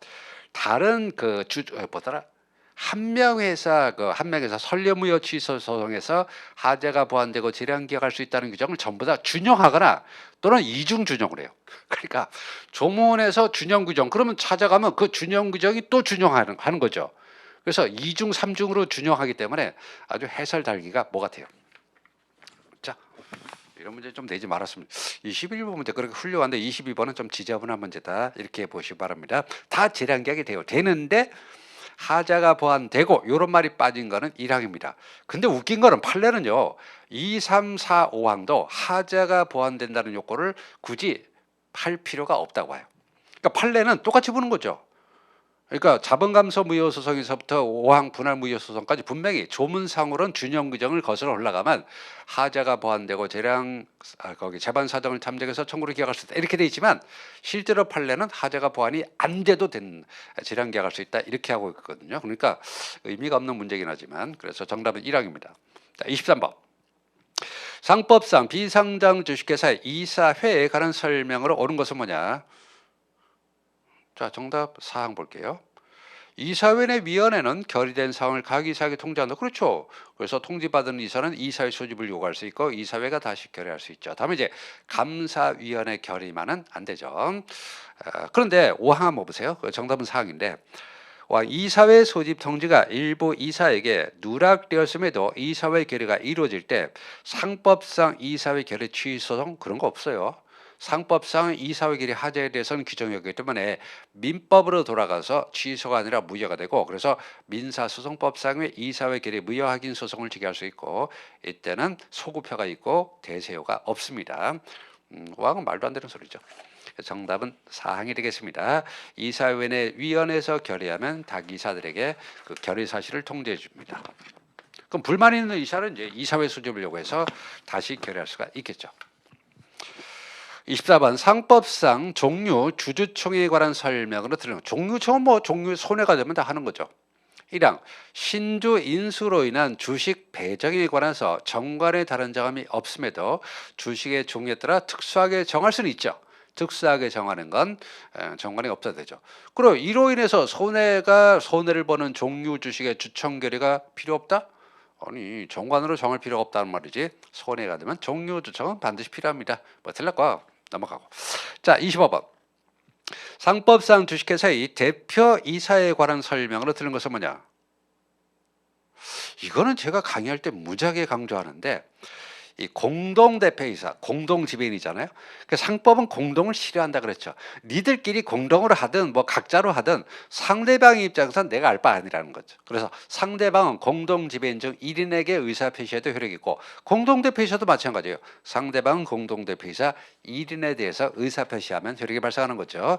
다른 뭐더라 한명회사 선례무효 취소 소송에서 하자가 보완되고 재량 기각할 수 있다는 규정을 전부 다 준용하거나 또는 이중 준용을 해요. 그러니까 조문에서 준용 규정 그러면 찾아가면 그 준용 규정이 또 준용하는 거죠. 그래서 이중 삼중으로 준용하기 때문에 아주 해설 달기가 뭐 같아요. 자, 이런 문제 좀 내지 말았습니다. 21번 문제 그렇게 훌륭한데 22번은 좀 지저분한 문제다. 이렇게 보시기 바랍니다. 다 재량 계약이 돼요. 되는데 하자가 보완되고 이런 말이 빠진 거는 1항입니다. 근데 웃긴 거는 판례는요. 2, 3, 4, 5항도 하자가 보완된다는 요건을 굳이 할 필요가 없다고 해요. 그러니까 판례는 똑같이 보는 거죠. 그러니까 자본감소 무효소송에서부터 5항 분할 무효소송까지 분명히 조문상으로는 준용 규정을 거슬러 올라가면 하자가 보완되고 재반 사정을 참작해서 청구를 기각할 수 있다 이렇게 돼 있지만 실제로 판례는 하자가 보완이 안 돼도 재량 기각할 수 있다 이렇게 하고 있거든요. 그러니까 의미가 없는 문제긴 하지만 그래서 정답은 1항입니다. 자, 23번. 상법상 비상장 주식회사의 이사회에 관한 설명으로 옳은 것은 뭐냐? 자, 정답 4항 볼게요. 이사회 내 위원회는 결의된 사항을 각 이사에게 통지한다. 그렇죠. 그래서 통지받은 이사는 이사회 소집을 요구할 수 있고 이사회가 다시 결의할 수 있죠. 다음에 이제 감사위원회 결의만은 안 되죠. 그런데 5항 한번 보세요. 정답은 4항인데 이사회 소집 통지가 일부 이사에게 누락되었음에도 이사회 결의가 이루어질 때 상법상 이사회 결의 취소송 그런 거 없어요. 상법상 이사회 결의 하자에 대해서는 규정이었기 때문에 민법으로 돌아가서 취소가 아니라 무효가 되고 그래서 민사소송법상의 이사회 결의 무효 확인 소송을 제기할 수 있고 이때는 소구표가 있고 대세효가 없습니다. 5항은 말도 안 되는 소리죠. 정답은 4항이 되겠습니다. 이사회 내 위원회에서 결의하면 각 이사들에게 그 결의 사실을 통지해 줍니다. 그럼 불만 있는 이사는 이제 이사회 소집을 요구해서 다시 결의할 수가 있겠죠. 24번 상법상 종류 주주총회에 관한 설명으로 들으면 종류총은 종류 손해가 되면 다 하는 거죠. 1항 신주 인수로 인한 주식 배정에 관해서 정관에 다른 점이 없음에도 주식의 종류에 따라 특수하게 정할 수는 있죠. 특수하게 정하는 건 정관이 없어도 되죠. 그리고 이로 인해서 손해를 보는 종류 주식의 주총 결의가 필요 없다? 아니 정관으로 정할 필요가 없다는 말이지. 손해가 되면 종류 주총은 반드시 필요합니다. 뭐 틀렸고 넘어가고. 자 25번 상법상 주식회사의 대표이사에 관한 설명으로 들은 것은 뭐냐? 이거는 제가 강의할 때 무지하게 강조하는데 이 공동대표이사, 공동지배인이잖아요. 그 상법은 공동을 싫어한다 그랬죠. 니들끼리 공동으로 하든 뭐 각자로 하든 상대방의 입장에서는 내가 알 바 아니라는 거죠. 그래서 상대방은 공동지배인 중 1인에게 의사표시에도 효력이 있고 공동대표이사도 마찬가지예요. 상대방은 공동대표이사 1인에 대해서 의사표시하면 효력이 발생하는 거죠.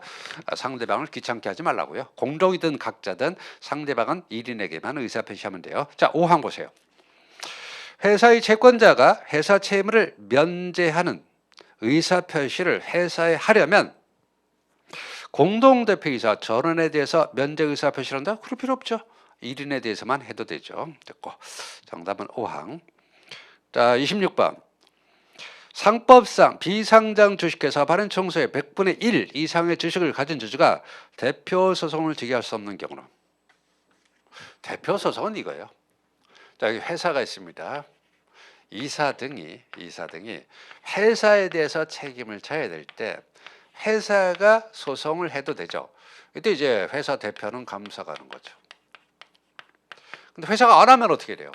상대방을 귀찮게 하지 말라고요. 공동이든 각자든 상대방은 1인에게만 의사표시하면 돼요. 자 5항 보세요. 회사의 채권자가 회사 채무를 면제하는 의사표시를 회사에 하려면 공동대표이사 전원에 대해서 면제 의사표시를 한다? 그럴 필요 없죠. 1인에 대해서만 해도 되죠. 됐고. 정답은 5항. 자, 26번. 상법상 비상장 주식회사 발행 총수의 100분의 1 이상의 주식을 가진 주주가 대표 소송을 제기할 수 없는 경우는? 대표 소송은 이거예요. 자, 여기 회사가 있습니다. 이사 등이 회사에 대해서 책임을 져야 될 때 회사가 소송을 해도 되죠. 이때 이제 회사 대표는 감사가 하는 거죠. 근데 회사가 안 하면 어떻게 돼요?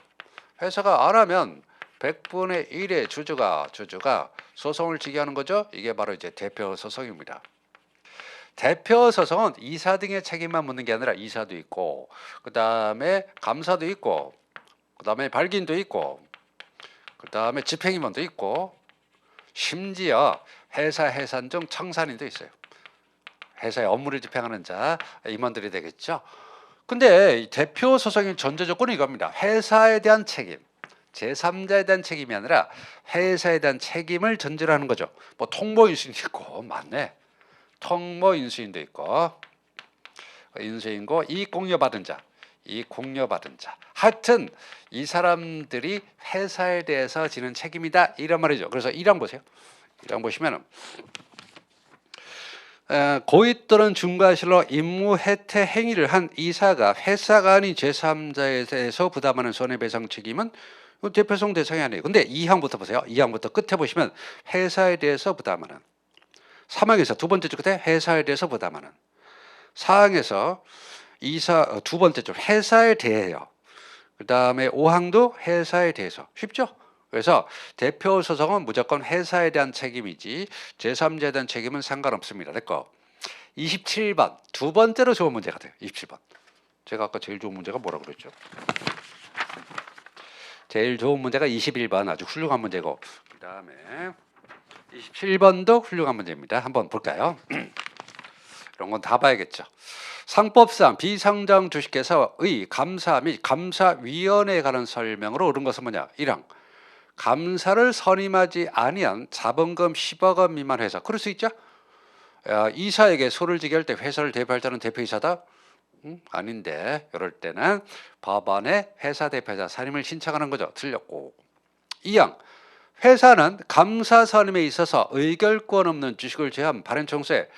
회사가 안 하면 100분의 1의 주주가 소송을 제기하는 거죠. 이게 바로 이제 대표 소송입니다. 대표 소송은 이사 등의 책임만 묻는 게 아니라 이사도 있고, 그 다음에 감사도 있고, 그 다음에 발기인도 있고, 그 다음에 집행임원도 있고, 심지어 회사 해산 중 청산인도 있어요. 회사의 업무를 집행하는 자, 임원들이 되겠죠. 근데 이 대표 소송의 전제 조건이 이겁니다. 회사에 대한 책임, 제3자에 대한 책임이 아니라 회사에 대한 책임을 전제로 하는 거죠. 뭐 통보인수인도 있고, 맞네. 통보인수인도 있고, 인수인고, 이익공여받은 자, 하여튼 이 사람들이 회사에 대해서 지는 책임이다 이런 말이죠. 그래서 1항 보세요. 1항 보시면은 고의 또는 중과실로 임무 해태 행위를 한 이사가 회사가 아닌 제3자에 대해서 부담하는 손해배상 책임은 대표소송 대상이 아니에요. 근데 2항부터 보세요. 2항부터 끝에 보시면 회사에 대해서 부담하는, 3항에서 두 번째 줄 끝에 회사에 대해서 부담하는, 4항에서 이사 두 번째 줄 회사에 대해요. 그 다음에 5항도 회사에 대해서. 쉽죠? 그래서 대표 소송은 무조건 회사에 대한 책임이지 제3자에 대한 책임은 상관없습니다. 됐고. 27번 두 번째로 좋은 문제가 돼요. 27번. 제가 아까 제일 좋은 문제가 뭐라고 그랬죠? 제일 좋은 문제가 21번 아주 훌륭한 문제고, 그 다음에 27번도 훌륭한 문제입니다. 한번 볼까요? 이런 건 다 봐야겠죠. 상법상 비상장 주식회사의 감사 및 감사위원회에 관한 설명으로 옳은 것은 뭐냐? 1항. 감사를 선임하지 아니한 자본금 10억 원 미만 회사. 그럴 수 있죠? 이사에게 소를 제기할 때 회사를 대표할 자는 대표이사다? 아닌데 이럴 때는 법원에 회사 대표자 선임을 신청하는 거죠. 틀렸고. 2항. 회사는 감사 선임에 있어서 의결권 없는 주식을 제한 발행 총수에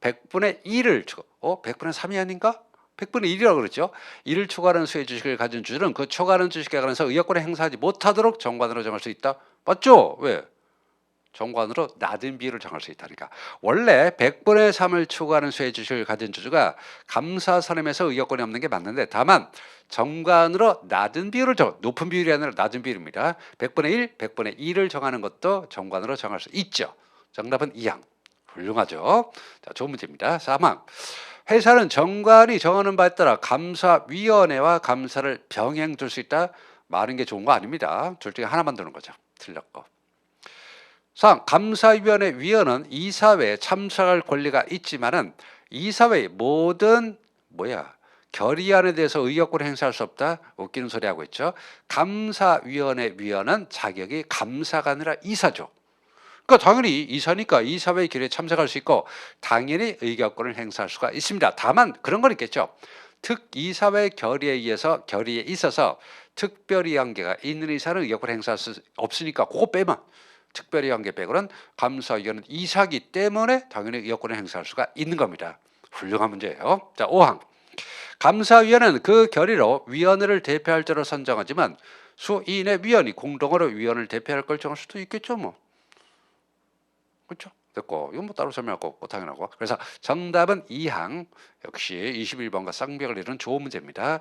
100분의 1을 주고 100분의 3이 아닌가? 100분의 1이라고 그랬죠. 이를 초과하는 수의 주식을 가진 주주는 그 초과하는 주식에 관해서 의결권을 행사하지 못하도록 정관으로 정할 수 있다. 맞죠? 왜? 정관으로 낮은 비율을 정할 수 있다니까. 원래 100분의 3을 초과하는 수의 주식을 가진 주주가 감사 선임에서 의결권이 없는 게 맞는데, 다만 정관으로 낮은 비율을 높은 비율이 아니라 낮은 비율입니다. 100분의 1, 100분의 2를 정하는 것도 정관으로 정할 수 있죠. 정답은 2항. 훌륭하죠. 자, 좋은 문제입니다. 3항. 회사는 정관이 정하는 바에 따라 감사위원회와 감사를 병행 둘 수 있다. 많은 게 좋은 거 아닙니다. 둘 중에 하나만 두는 거죠. 틀렸고. 3. 감사위원회 위원은 이사회에 참석할 권리가 있지만은 이사회의 모든 결의안에 대해서 의결권을 행사할 수 없다. 웃기는 소리 하고 있죠. 감사위원회 위원은 자격이 감사가 아니라 이사죠. 그러니까 당연히 이사니까 이사회 결의에 참석할 수 있고 당연히 의결권을 행사할 수가 있습니다. 다만 그런 건 있겠죠. 특이사회 결의에 있어서 특별히 관계가 있는 이사는 의결권을 행사할 수 없으니까 그거 빼면, 특별히 관계 빼고는 감사위원은 이사기 때문에 당연히 의결권을 행사할 수가 있는 겁니다. 훌륭한 문제예요. 자, 5항. 감사위원은 그 결의로 위원회를 대표할 자로 선정하지만 수인의 위원이 공동으로 위원을 대표할 걸 정할 수도 있겠죠. 뭐. 그렇죠? 됐고, 이건 뭐 따로 설명할 거 없고 당연하고. 그래서 정답은 2항. 역시 21번과 쌍벽을 이루는 좋은 문제입니다.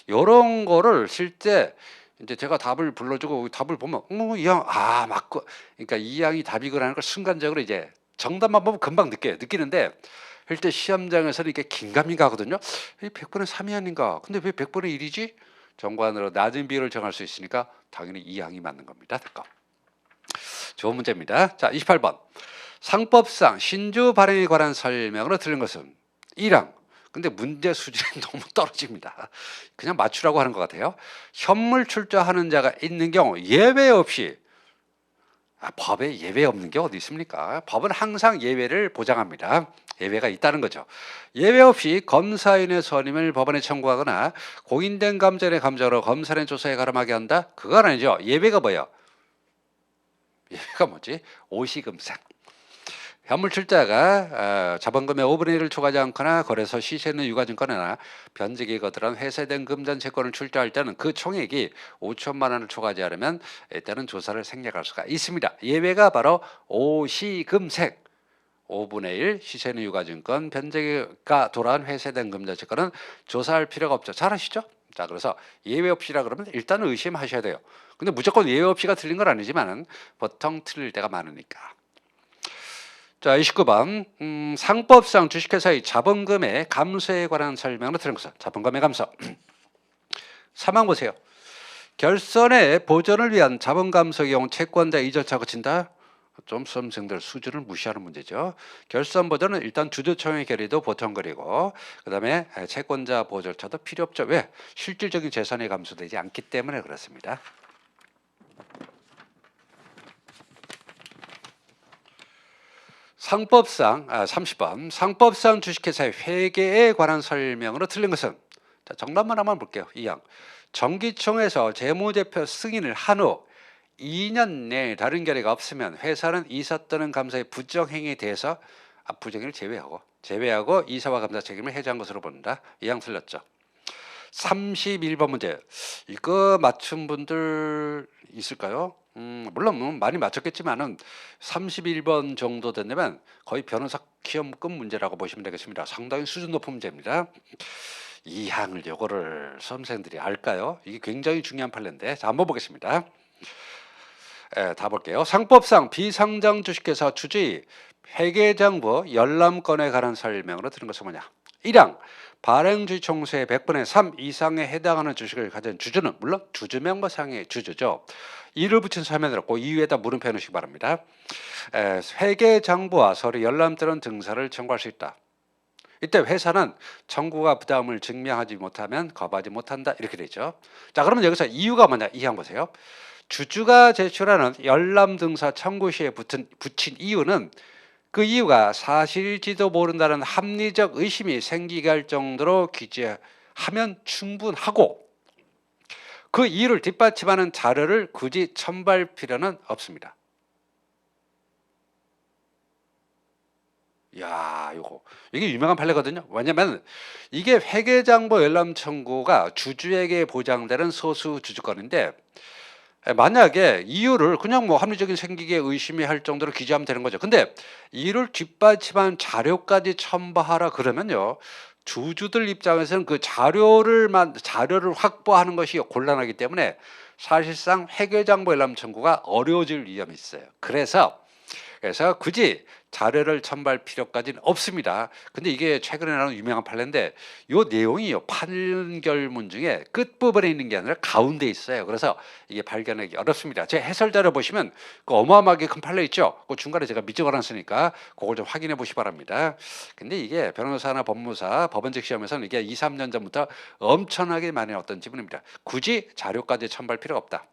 이런 거를 실제 이제 제가 답을 불러주고 답을 보면 2항 맞고, 그러니까 2항이 답이거라는 걸 순간적으로 이제 정답만 보면 금방 느끼는데 실제 시험장에서는 이게 긴가민가 가거든요. 100분의 3이 아닌가? 근데 왜 100분의 1이지? 정관으로 낮은 비율을 정할 수 있으니까 당연히 2항이 맞는 겁니다. 됐고. 좋은 문제입니다. 자, 28번. 상법상 신주 발행에 관한 설명으로 틀린 것은 1항. 근데 문제 수준이 너무 떨어집니다. 그냥 맞추라고 하는 것 같아요. 현물 출자하는 자가 있는 경우 예외 없이, 법에 예외 없는 게 어디 있습니까? 법은 항상 예외를 보장합니다. 예외가 있다는 거죠. 예외 없이 검사인의 선임을 법원에 청구하거나 공인된 감정의 감정으로 검사인 조사에 가름하게 한다? 그건 아니죠. 예외가 뭐예요? 예외가 뭐지? 오시금상. 현물출자가 자본금의 5분의 1을 초과하지 않거나 거래소 시세는 유가증권이나 변제기에 거들한 회사된 금전 채권을 출자할 때는 그 총액이 5천만 원을 초과하지 않으면 이때는 조사를 생략할 수가 있습니다. 예외가 바로 오시금색. 5분의 1 시세는 유가증권 변제가 돌아온 회사된 금전 채권은 조사할 필요가 없죠. 잘 아시죠? 자, 그래서 예외 없이라 그러면 일단은 의심하셔야 돼요. 근데 무조건 예외 없이가 틀린 건 아니지만 보통 틀릴 때가 많으니까. 자, 29번 상법상 주식회사의 자본금의 감소에 관한 설명으로 들은 것은 자본금의 감소. 3번 보세요. 결선의 보전을 위한 자본 감소의 경우 채권자 이전차 거친다. 좀 수험생들 수준을 무시하는 문제죠. 결선 보전은 일단 주주총회 결의도 보통거리고 그다음에 채권자 보절차도 필요 없죠. 왜? 실질적인 재산이 감소되지 않기 때문에 그렇습니다. 상법상 30번 상법상 주식회사의 회계에 관한 설명으로 틀린 것은 자, 정답만 한번 볼게요. 2항 정기총에서 재무제표 승인을 한 후 2년 내에 다른 결의가 없으면 회사는 이사 또는 감사의 부정행위에 대해서 부정행위를 제외하고 이사와 감사 책임을 해제한 것으로 본다. 2항 틀렸죠. 31번 문제 이거 맞춘 분들 있을까요? 물론 많이 맞췄겠지만은 31번 정도 된다면 거의 변호사 시험급 문제라고 보시면 되겠습니다. 상당히 수준 높은 문제입니다. 이 항을 요거를 수험생들이 알까요? 이게 굉장히 중요한 판례인데 자 한번 보겠습니다. 다 볼게요. 상법상 비상장 주식회사 주주의 회계장부 열람권에 관한 설명으로 들은 것은 뭐냐? 1항 발행주의 총수의 100분의 3 이상에 해당하는 주식을 가진 주주는 물론 주주명부상의 주주죠. 이를 붙인 서면으로 그 이유에다 물음표 해놓으시기 바랍니다. 회계장부와 서류 열람 또는 등사를 청구할 수 있다. 이때 회사는 청구가 부담을 증명하지 못하면 거부하지 못한다 이렇게 되죠. 자 그러면 여기서 이유가 뭐냐 이 항 보세요. 주주가 제출하는 열람 등사 청구 시에 붙인 이유는 그 이유가 사실일지도 모른다는 합리적 의심이 생기게 할 정도로 기재하면 충분하고 그 이유를 뒷받침하는 자료를 굳이 첨부할 필요는 없습니다. 야, 이게 유명한 판례거든요. 왜냐면 이게 회계장부 열람 청구가 주주에게 보장되는 소수 주주권인데 만약에 이유를 그냥 뭐 합리적인 생기게 의심이 할 정도로 기재하면 되는 거죠. 근데 이를 뒷받침한 자료까지 첨부하라 그러면요. 주주들 입장에서는 그 자료를 확보하는 것이 곤란하기 때문에 사실상 회계장부 열람 청구가 어려워질 위험이 있어요. 그래서 굳이 자료를 첨부할 필요까지는 없습니다. 근데 이게 최근에 나온 유명한 판례인데 이 내용이요 판결문 중에 끝부분에 있는 게 아니라 가운데 있어요. 그래서 이게 발견하기 어렵습니다. 제 해설 자료 보시면 그 어마어마하게 큰 판례 있죠. 그 중간에 제가 밑줄 걸어놨으니까 그걸 좀 확인해 보시기 바랍니다. 근데 이게 변호사나 법무사, 법원직 시험에서는 이게 2, 3년 전부터 엄청나게 많이 나왔던 지문입니다. 굳이 자료까지 첨부할 필요가 없다.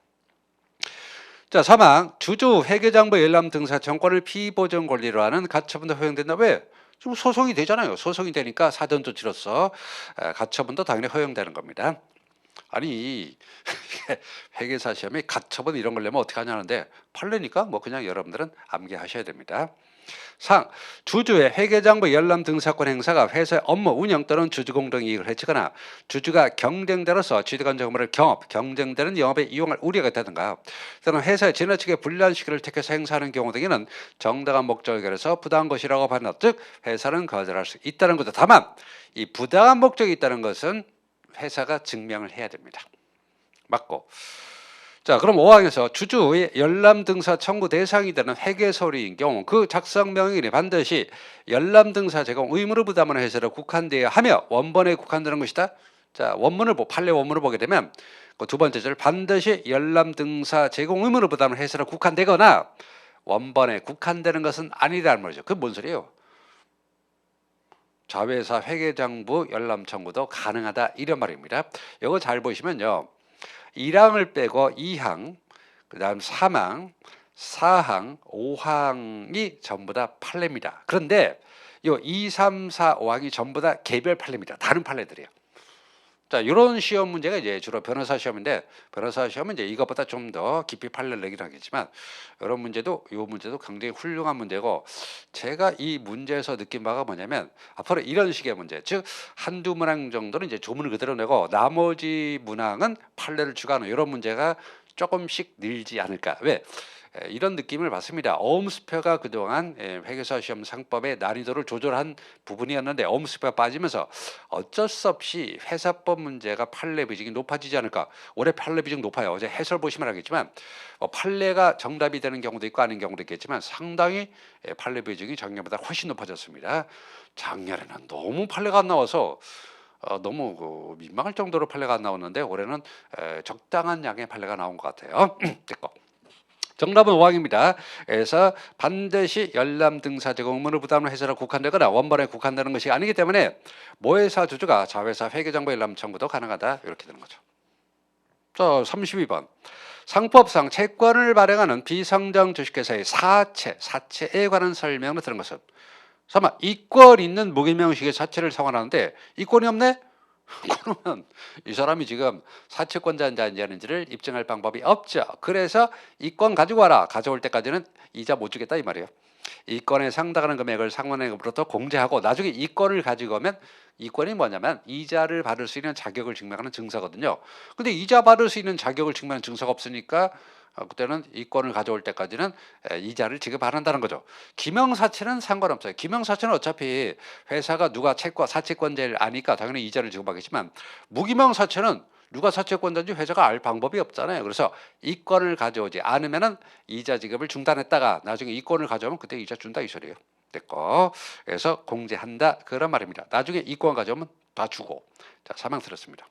자, 3항 주주 회계장부 열람 등사 정권을 피보전 권리로 하는 가처분도 허용된다. 왜? 지금 소송이 되잖아요. 소송이 되니까 사전 조치로서 가처분도 당연히 허용되는 겁니다. 아니 회계사 시험에 가처분 이런 걸 내면 어떻게 하냐는데 판례니까 뭐 그냥 여러분들은 암기하셔야 됩니다. 상 주주의 회계장부 열람 등사권 행사가 회사의 업무 운영 또는 주주공동 이익을 해치거나 주주가 경쟁자로서 취득한 정보를 경쟁되는 영업에 이용할 우려가 있다든가 또는 회사의 지나치게 불리한 시기를 택해서 행사하는 경우 등에는 정당한 목적을 가려서 부당한 것이라고 판단, 즉 회사는 거절할 수 있다는 거죠. 다만 이 부당한 목적이 있다는 것은 회사가 증명을 해야 됩니다. 맞고. 자, 그럼 5항에서 주주의 열람 등사 청구 대상이 되는 회계서류인 경우 그 작성 명령이 반드시 열람 등사 제공 의무를 부담하는 회사로 국한되어야 하며 원본에 국한되는 것이다. 자, 판례 원문을 보게 되면 그 두 번째 절 반드시 열람 등사 제공 의무를 부담하는 회사로 국한되거나 원본에 국한되는 것은 아니라는 말이죠. 그게 뭔 소리예요? 자회사 회계장부 열람 청구도 가능하다 이런 말입니다. 이거 잘 보시면요. 1항을 빼고 2항, 그 다음 3항, 4항, 5항이 전부 다 판례입니다. 그런데 요 2, 3, 4, 5항이 전부 다 개별 판례입니다. 다른 판례들이에요. 자, 이런 시험 문제가 이제 주로 변호사 시험인데, 변호사 시험은 이제 이것보다 좀 더 깊이 판례를 내긴 하겠지만, 이런 문제도, 이 문제도 굉장히 훌륭한 문제고, 제가 이 문제에서 느낀 바가 뭐냐면, 앞으로 이런 식의 문제, 즉 한두 문항 정도는 이제 조문을 그대로 내고 나머지 문항은 판례를 추가하는 이런 문제가 조금씩 늘지 않을까. 왜? 이런 느낌을 받습니다. 어음수표가 그동안 회계사 시험 상법의 난이도를 조절한 부분이었는데, 어음수표가 빠지면서 어쩔 수 없이 회사법 문제가 판례 비중이 높아지지 않을까. 올해 판례 비중 높아요. 어제 해설 보시면 알겠지만 판례가 정답이 되는 경우도 있고 아닌 경우도 있겠지만 상당히 판례 비중이 작년보다 훨씬 높아졌습니다. 작년에는 너무 판례가 안 나와서 너무 민망할 정도로 판례가 안 나왔는데, 올해는 적당한 양의 판례가 나온 것 같아요. 됐고. 정답은 5항입니다. 그래서 반드시 열람 등사 제공 의무를 부담을 해서라 국한되거나 원본에 국한되는 것이 아니기 때문에 모회사 주주가 자회사 회계정보 열람 청구도 가능하다, 이렇게 되는 거죠. 자, 32번. 상법상 채권을 발행하는 비상장 주식회사의 사채에 관한 설명을 들은 것은, 설마 이권 있는 무기명식의 사채를 상환하는데 이권이 없네? 그러면 이 사람이 지금 사채권자인지 아닌지를 입증할 방법이 없죠. 그래서 이권 가지고 와라. 가져올 때까지는 이자 못 주겠다 이 말이에요. 이권에 상당하는 금액을 상환액으로부터 공제하고 나중에 이권을 가지고 오면, 이권이 뭐냐면 이자를 받을 수 있는 자격을 증명하는 증서거든요. 근데 이자 받을 수 있는 자격을 증명하는 증서가 없으니까 그때는 이권을 가져올 때까지는 이자를 지급 안 한다는 거죠. 기명사채는 상관없어요. 기명사채는 어차피 회사가 누가 사채권자를 아니까 당연히 이자를 지급하겠지만, 무기명사채는 누가 사채권자인지 회사가 알 방법이 없잖아요. 그래서 이권을 가져오지 않으면은 이자 지급을 중단했다가 나중에 이권을 가져오면 그때 이자 준다 이 소리예요. 됐고, 그래서 공제한다 그런 말입니다. 나중에 이권 가져오면 다 주고. 자, 사망 들었습니다.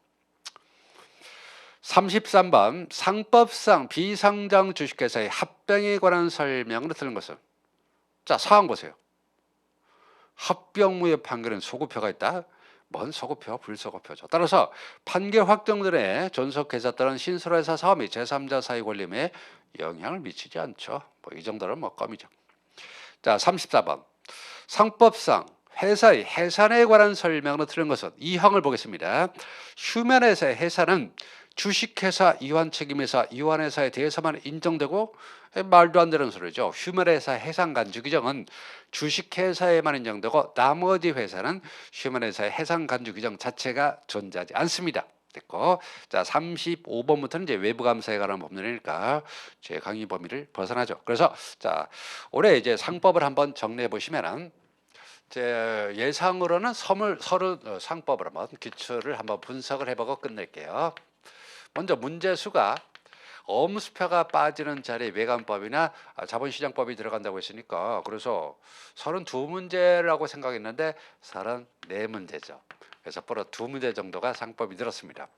33번. 상법상 비상장 주식회사의 합병에 관한 설명을 들은 것은, 자, 사항 보세요. 합병무효 판결은 소급표가 있다. 뭔 소급표? 불소급표죠. 따라서 판결 확정전에 존속회사 또는 신설회사 사업 및 제3자 사의 권리에 영향을 미치지 않죠. 뭐 이 정도는 뭐 껌이죠. 자, 34번. 상법상 회사의 해산에 관한 설명으로 들은 것은, 이 항을 보겠습니다. 휴면회사의 해산은 주식회사 이환책임회사 이환회사에 대해서만 인정되고, 말도 안 되는 소리죠. 휴면회사 해상간주 규정은 주식회사에만 인정되고 나머지 회사는 휴면회사의 해상간주 규정 자체가 존재하지 않습니다. 됐고, 자, 35번부터는 이제 외부감사에 관한 법률이니까 제 강의 범위를 벗어나죠. 그래서 자, 올해 이제 상법을 한번 정리해 보시면은, 제 예상으로는 서류 상법을 한번 기초를 한번 분석을 해보고 끝낼게요. 먼저 문제수가 어음수표가 빠지는 자리에 외관법이나 자본시장법이 들어간다고 했으니까, 그래서 32문제라고 생각했는데 34문제죠. 그래서 앞으로 2문제 정도가 상법이 늘었습니다.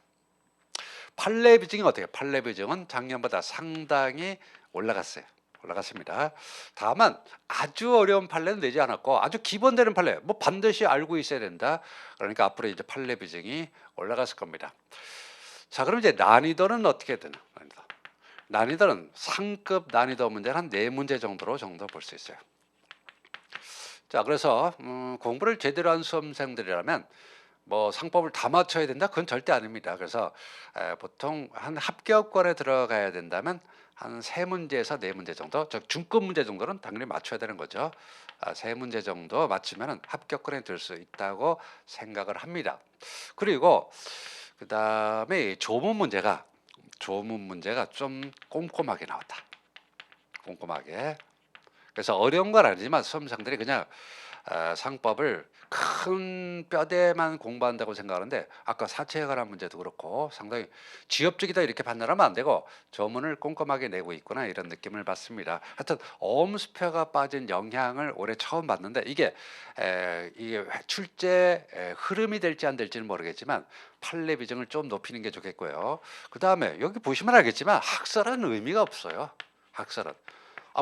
판례 비중이 어때요? 판례 비중은 작년보다 상당히 올라갔습니다. 다만 아주 어려운 판례는 내지 않았고, 아주 기본되는 판례, 뭐 반드시 알고 있어야 된다. 그러니까 앞으로 이제 판례 비중이 올라갔을 겁니다. 자, 그럼 이제 난이도는 어떻게 되나? 난이도는 상급 난이도 문제는 한 4문제 정도 볼 수 있어요. 자, 그래서 공부를 제대로 한 수험생들이라면 뭐 상법을 다 맞춰야 된다? 그건 절대 아닙니다. 그래서 보통 한 합격권에 들어가야 된다면 한 3문제에서 4문제 정도, 즉 중급 문제 정도는 당연히 맞춰야 되는 거죠. 3문제 정도 맞추면 합격권에 들 수 있다고 생각을 합니다. 그리고 그 다음에 조문 문제가 좀 꼼꼼하게 나왔다. 꼼꼼하게. 그래서 어려운 건 아니지만 수험생들이 그냥 상법을 큰 뼈대만 공부한다고 생각하는데, 아까 사채에 관한 문제도 그렇고 상당히 지엽적이다 이렇게 판단하면 안 되고 조문을 꼼꼼하게 내고 있구나 이런 느낌을 받습니다. 하여튼 어음수표가 빠진 영향을 올해 처음 봤는데, 이게 출제 흐름이 될지 안 될지는 모르겠지만 판례 비중을 좀 높이는 게 좋겠고요. 그 다음에 여기 보시면 알겠지만 학설은 의미가 없어요. 학설은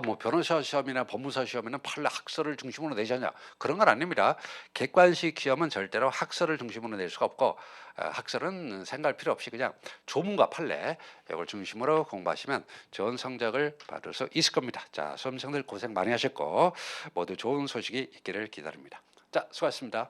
뭐 변호사 시험이나 법무사 시험에는 판례 학설을 중심으로 내자냐, 그런 건 아닙니다. 객관식 시험은 절대로 학설을 중심으로 낼 수가 없고, 학설은 생각할 필요 없이 그냥 조문과 판례 이걸 중심으로 공부하시면 좋은 성적을 받을 수 있을 겁니다. 자, 수험생들 고생 많이 하셨고 모두 좋은 소식이 있기를 기다립니다. 자, 수고하셨습니다.